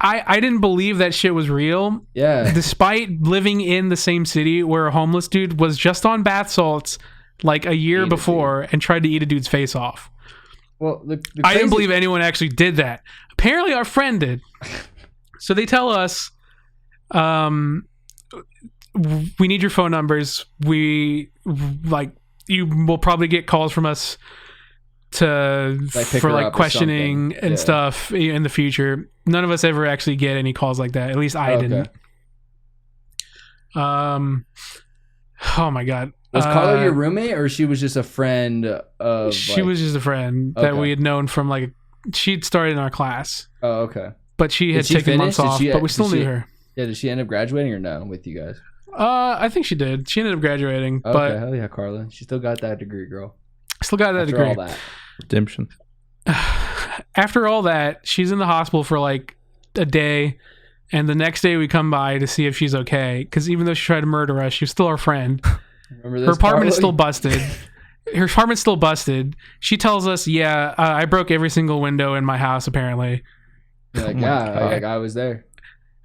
I didn't believe that shit was real. Yeah. Despite living in the same city where a homeless dude was just on bath salts like a year before and tried to eat a dude's face off. Well, I didn't believe anyone actually did that. Apparently our friend did. So they tell us, "We need your phone numbers. You will probably get calls from us for questioning and stuff in the future." None of us ever actually get any calls like that. At least I didn't. Oh my God. Was Carla your roommate, or she was just a friend of... She was just a friend that we had known from she'd started in our class. Oh, okay. But she had taken months off, but we still knew her. Yeah, did she end up graduating or no with you guys? I think she did. She ended up graduating. Okay, but hell yeah, Carla. She still got that degree, girl. Still got that degree. All that. Redemption. After all that, she's in the hospital for like a day, and the next day we come by to see if she's okay, because even though she tried to murder us, she's still our friend. Remember this, her apartment is Carla? still busted. Her apartment's still busted. She tells us, I broke every single window in my house, apparently. You're like, like I was there.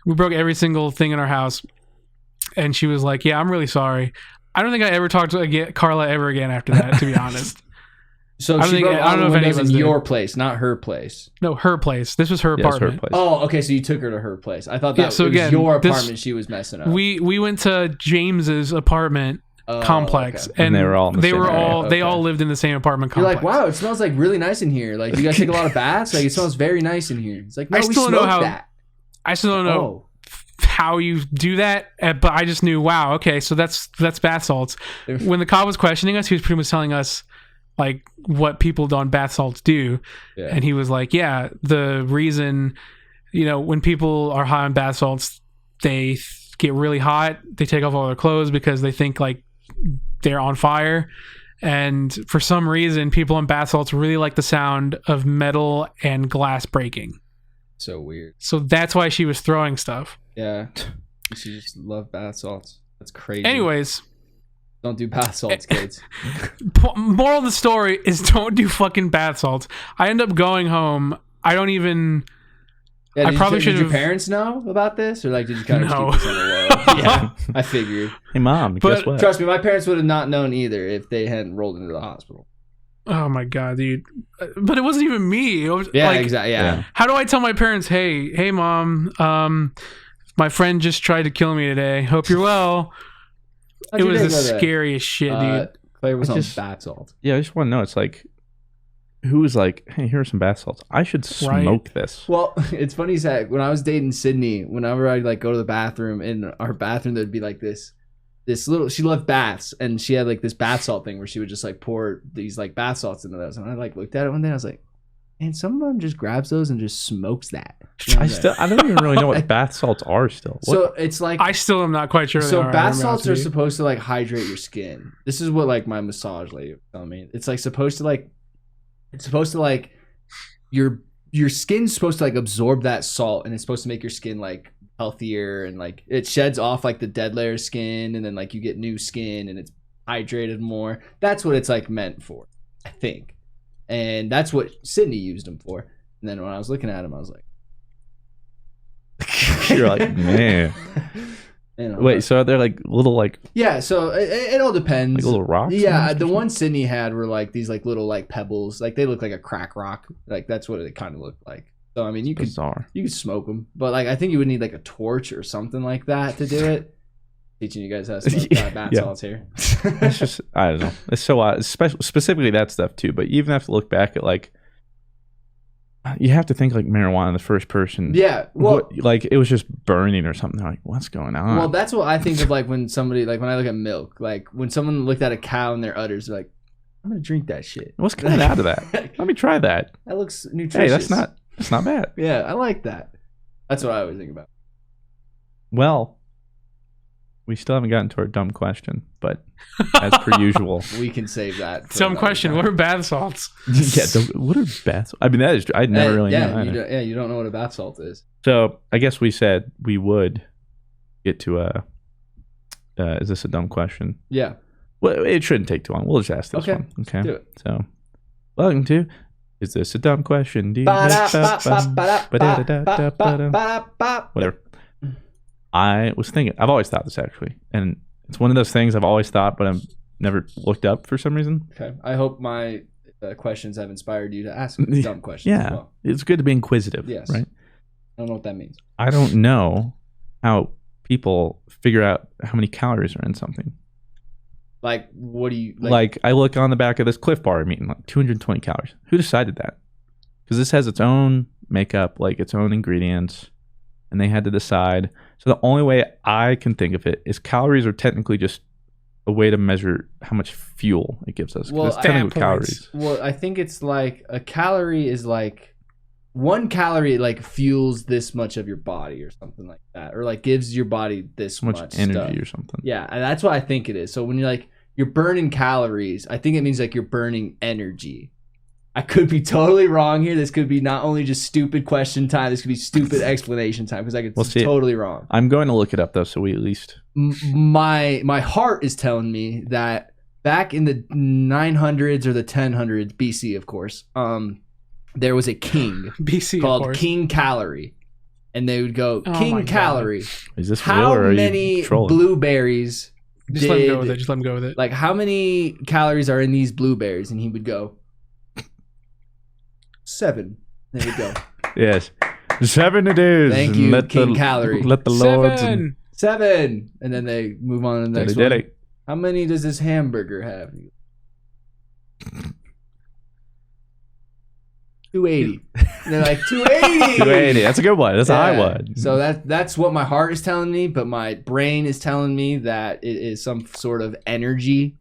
We broke every single thing in our house. And she was like, "Yeah, I'm really sorry." I don't think I ever talked to Carla ever again after that, to be honest. So she broke all the windows in your place, not her place. No, her place. This was her apartment. Her place. Oh, okay. So you took her to her place. I thought that was your apartment. She was messing up. We went to James's apartment complex, okay. And they were all in the same area. They all lived in the same apartment complex. You're like, wow, it smells like really nice in here. Like, you guys take a lot of baths. Like, it smells very nice in here. It's like, no, we smoked that. I still don't know how you do that, but I just knew, wow, okay, so that's bath salts. When the cop was questioning us, he was pretty much telling us like what people on bath salts do, and he was like, yeah, the reason, when people are high on bath salts, they get really hot, they take off all their clothes because they think like they're on fire, and for some reason people on bath salts really like the sound of metal and glass breaking. So weird. So that's why she was throwing stuff. Yeah, she just loved bath salts. That's crazy. Anyways, don't do bath salts, kids. Moral of the story is don't do fucking bath salts. I end up going home. I don't even. Yeah, I probably should. Did your parents know about this, or like did you kind of keep this on the low? Yeah, I figured. Hey, Mom, guess what? Trust me, my parents would have not known either if they hadn't rolled into the hospital. Oh my god, dude! But it wasn't even me. It was, exactly. Yeah. How do I tell my parents? Hey, Mom. My friend just tried to kill me today. Hope you're well. It was the scariest shit, dude. Claire was on bath salts. Yeah, I just want to know. It's like, who was like, hey, here's some bath salts. I should smoke this. Well, it's funny, Zach. When I was dating Sydney, whenever I'd like go to the bathroom, in our bathroom, there'd be like this little. She loved baths, and she had like this bath salt thing where she would just like pour these like bath salts into those. And I like looked at it one day, and I was like, man, someone just grabs those and just smokes that. I don't even really know what bath salts are still. So it's like, I still am not quite sure. So bath salts are supposed to like hydrate your skin. This is what like my massage lady was telling me. It's like supposed to like your skin's supposed to like absorb that salt, and it's supposed to make your skin like healthier, and like it sheds off like the dead layer of skin, and then like you get new skin and it's hydrated more. That's what it's like meant for, I think. And that's what Sydney used them for. And then when I was looking at him, I was like, you're like, man. Wait, so are there like little like? Yeah, so it all depends. Like little rocks? Yeah, the one Sydney had were like these like little like pebbles. Like they look like a crack rock. Like that's what it kind of looked like. So I mean, you could smoke them, but like I think you would need like a torch or something like that to do it. Teaching you guys how to smoke bath salts here. It's just, I don't know. It's so odd. Specifically that stuff too. But you even have to look back at like, you have to think like marijuana in the first person. Yeah. Well, like it was just burning or something. Like, what's going on? Well, that's what I think of like when somebody, like when I look at milk, like when someone looked at a cow in their udders, they're like, I'm going to drink that shit. What's coming out of that? Let me try that. That looks nutritious. Hey, that's not bad. Yeah, I like that. That's what I always think about. Well, we still haven't gotten to our dumb question, but as per usual, we can save that. Dumb question: what are bath salts? What are bath salts? I mean, that is. I never really know. You don't know what a bath salt is. So I guess we said we would get to is this a dumb question? Yeah. Well, it shouldn't take too long. We'll just ask this one. Okay. Do it. So, welcome to Is This a Dumb Question? Whatever. I was thinking, I've always thought this actually, and it's one of those things I've always thought, but I've never looked up for some reason. Okay. I hope my questions have inspired you to ask dumb questions. Yeah. As well. It's good to be inquisitive. Yes. Right? I don't know what that means. I don't know how people figure out how many calories are in something. Like, what do you... Like I look on the back of this Cliff Bar, I'm eating like 220 calories. Who decided that? Because this has its own makeup, like its own ingredients, and they had to decide... So the only way I can think of it is calories are technically just a way to measure how much fuel it gives us. Well, it's technically calories. Well, I think it's like a calorie is like 1 calorie like fuels this much of your body or something like that, or like gives your body this much energy stuff. Or something. Yeah, and that's what I think it is. So when you're burning calories, I think it means like you're burning energy. I could be totally wrong here. This could be not only just stupid question time. This could be stupid explanation time because I could be totally wrong. I'm going to look it up though, so we at least. My heart is telling me that back in the 900s or the 1000s BC, of course, there was a king BC called King Calorie, and they would go King Calorie. Is this how real or are many you trolling? Just let him go with it. Just let him go with it. Like how many calories are in these blueberries? And he would go 7. There we go. Yes. 7 it is. Thank you, King Calorie. Let the lords. 7. And then they move on to the next one. It. How many does this hamburger have? 280. And they're like, 280. 280. That's a good one. That's a high one. So that's what my heart is telling me, but my brain is telling me that it is some sort of energy.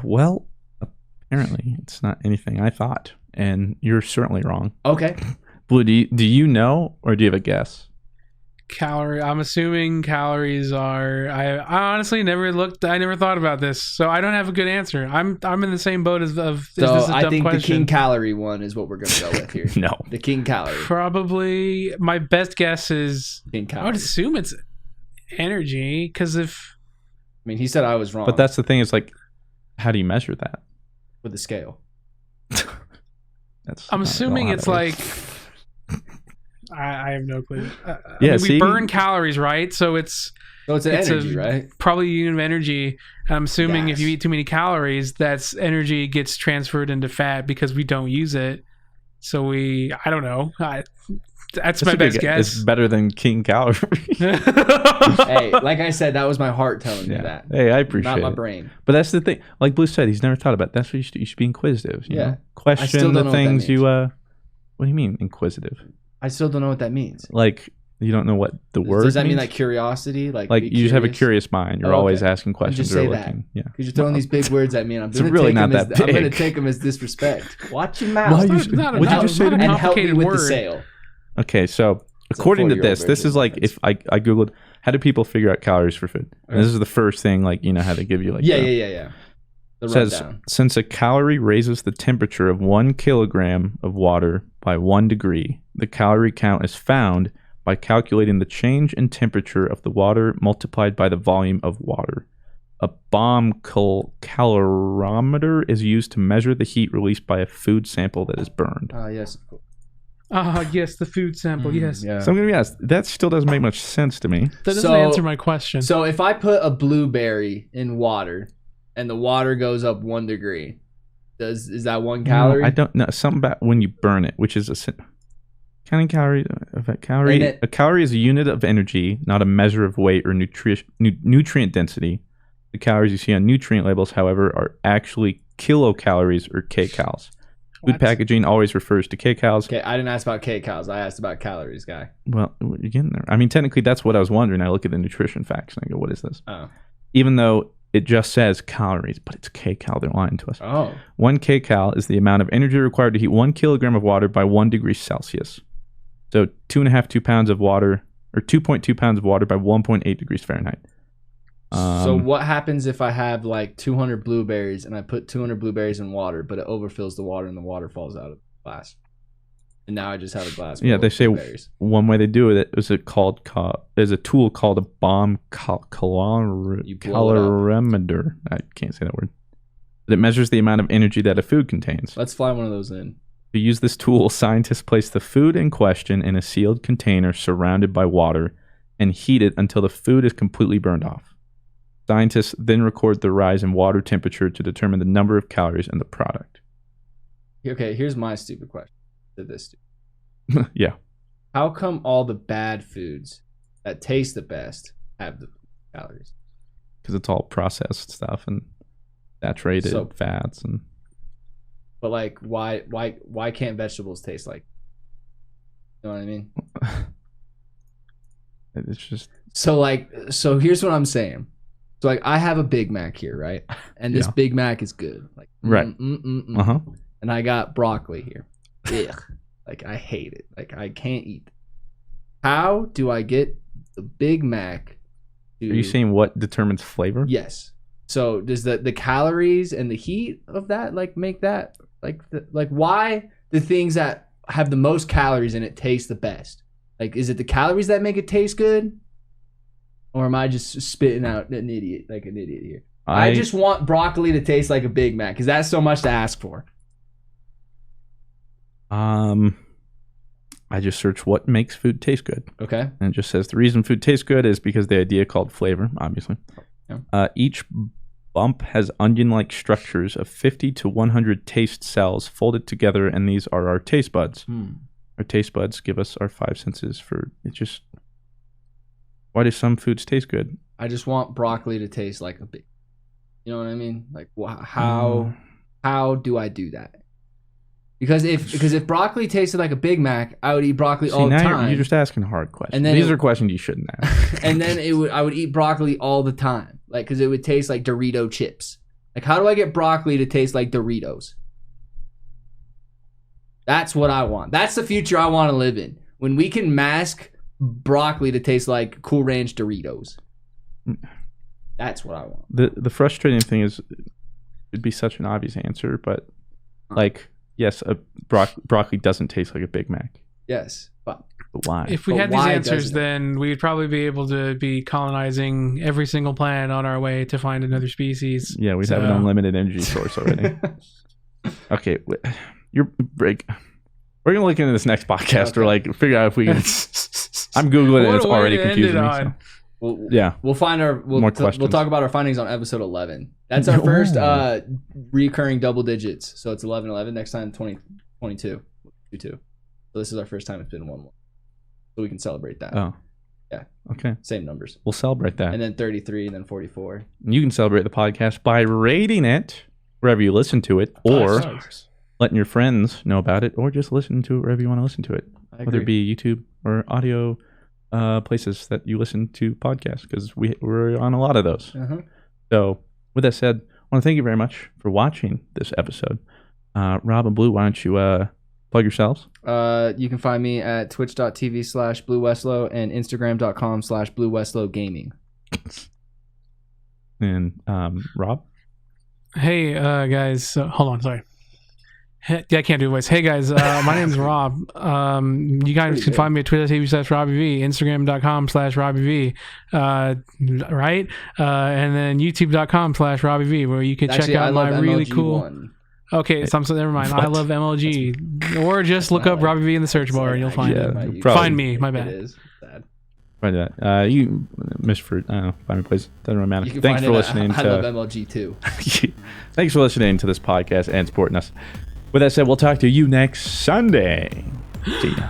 Well, apparently it's not anything I thought, and you're certainly wrong. Okay. Blue, do you know, or do you have a guess? Calorie. I'm assuming calories are. I honestly never looked. I never thought about this, so I don't have a good answer. I'm in the same boat as of. So is this a I dumb think question? the King Calorie one is what we're gonna go with here. No, the King Calorie. Probably my best guess is. King Calorie. I would assume it's energy, because if. I mean, he said I was wrong. but that's the thing. Is like, how do you measure that? with the scale. I'm assuming it's like. I have no clue. Yeah, we burn calories, right? So it's energy, right? Probably a unit of energy. And I'm assuming Yes. if you eat too many calories, that's energy gets transferred into fat because we don't use it. So I don't know. That's my best guess. It's better than King Calorie. Hey, like I said, that was my heart telling me that. Hey, I appreciate it. Not my brain. But that's the thing. Like Blue said, he's never thought about it. That's what you should be inquisitive. You know? Question the things you. What do you mean inquisitive? I still don't know what that means. Like you don't know what the word does that means? mean like curiosity? Like you just have a curious mind. You're always asking questions. Just say or that. looking. Yeah. Because you're throwing these big words at me, and I'm It's really not that big. I'm going to take them as disrespect. Watch your mouth. What did you just say to me? And help me with the sale. Okay, so according to this is like if I googled how do people figure out calories for food, and this is the first thing, like how they give you like yeah. Says since a calorie raises the temperature of 1 kilogram of water by 1 degree, the calorie count is found by calculating the change in temperature of the water multiplied by the volume of water. A bomb calorimeter is used to measure the heat released by a food sample that is burned. Yes. Yes, the food sample. Yes. Yeah. So I'm going to be honest, that still doesn't make much sense to me. That doesn't answer my question. So if I put a blueberry in water and the water goes up 1 degree, is that 1 calorie? No, I don't know. Something about when you burn it, which is counting calories. A calorie is a unit of energy, not a measure of weight or nutrient density. The calories you see on nutrient labels, however, are actually kilocalories or kcals. Food packaging always refers to kcals. Okay, I didn't ask about kcals. I asked about calories, guy. Well, you're getting there. I mean, technically, that's what I was wondering. I look at the nutrition facts and I go, what is this? Oh. Even though it just says calories, but it's kcal. They're lying to us. Oh. 1 kcal is the amount of energy required to heat 1 kilogram of water by 1 degree Celsius. So 2.2 pounds of water, or 2.2 pounds of water by 1.8 degrees Fahrenheit. So what happens if I have like 200 blueberries and I put 200 blueberries in water, but it overfills the water and the water falls out of the glass? And now I just have a glass. Yeah, they say one way they do it is a tool called a bomb calorimeter. I can't say that word. But it measures the amount of energy that a food contains. Let's fly one of those in. To use this tool, scientists place the food in question in a sealed container surrounded by water and heat it until the food is completely burned off. Scientists then record the rise in water temperature to determine the number of calories in the product. Okay, here's my stupid question to this. Yeah. How come all the bad foods that taste the best have the calories? Because it's all processed stuff and saturated fats and. But like, why can't vegetables taste like? You know what I mean? It's just so here's what I'm saying. So like, I have a Big Mac here, right? And this Big Mac is good, like right. And I got broccoli here. Ugh. Like I hate it. Like I can't eat it. How do I get the Big Mac? Are you saying what determines flavor? Yes. So does the calories and the heat of that like make that like why the things that have the most calories in it taste the best? Like, is it the calories that make it taste good? Or am I just spitting out an idiot here? I just want broccoli to taste like a Big Mac. Is that so much to ask for? I just search what makes food taste good. Okay. And it just says the reason food tastes good is because the idea called flavor, obviously. Yeah. Each bump has onion-like structures of 50 to 100 taste cells folded together, and these are our taste buds. Our taste buds give us our 5 senses for it. Just why do some foods taste good? I just want broccoli to taste like a big. You know what I mean? Like how do I do that? Because if broccoli tasted like a Big Mac, I would eat broccoli all the time. You're just asking hard questions. And then these are questions you shouldn't ask. And then I would eat broccoli all the time, like because it would taste like Dorito chips. Like how do I get broccoli to taste like Doritos? That's what I want. That's the future I want to live in. When we can mask broccoli to taste like Cool Ranch Doritos. That's what I want. The frustrating thing is it'd be such an obvious answer, but like yes, broccoli doesn't taste like a Big Mac. Yes, but why? If we had these answers, then we'd probably be able to be colonizing every single planet on our way to find another species. Yeah, we'd have an unlimited energy source already. Okay, you're break. We're gonna look into this next podcast or like figure out if we can. I'm googling it. It's already confusing me. So. We'll find our. We'll talk about our findings on episode 11. That's our first recurring double digits. So it's 11. Next time 22. So this is our first time it's been 1. So we can celebrate that. Oh, yeah. Okay. Same numbers. We'll celebrate that. And then 33, and then 44. You can celebrate the podcast by rating it wherever you listen to it, or letting your friends know about it, or just listen to it wherever you want to listen to it, whether it be YouTube or audio places that you listen to podcasts, because we're on a lot of those. So with that said, I want to thank you very much for watching this episode. Rob and Blue, why don't you plug yourselves? You can find me at twitch.tv/BlueWestlo and Instagram.com/BlueWestlo Gaming. And Rob? Hey guys, hold on, sorry. Yeah, I can't do a voice. Hey guys, my name is Rob. You guys can find me at twitter.tv/RobbyV, Instagram.com/RobbyV, right? And then YouTube.com/RobbyV, where you can check out my really cool. Okay, so never mind. What? I love MLG, or just look up Robbie V in the search bar and you'll find it. Find me. My bad. It is sad. Find that. You missed for find me place. Doesn't really matter. Thanks for listening. I love MLG too. Thanks for listening to this podcast and supporting us. With that said, we'll talk to you next Sunday. See ya.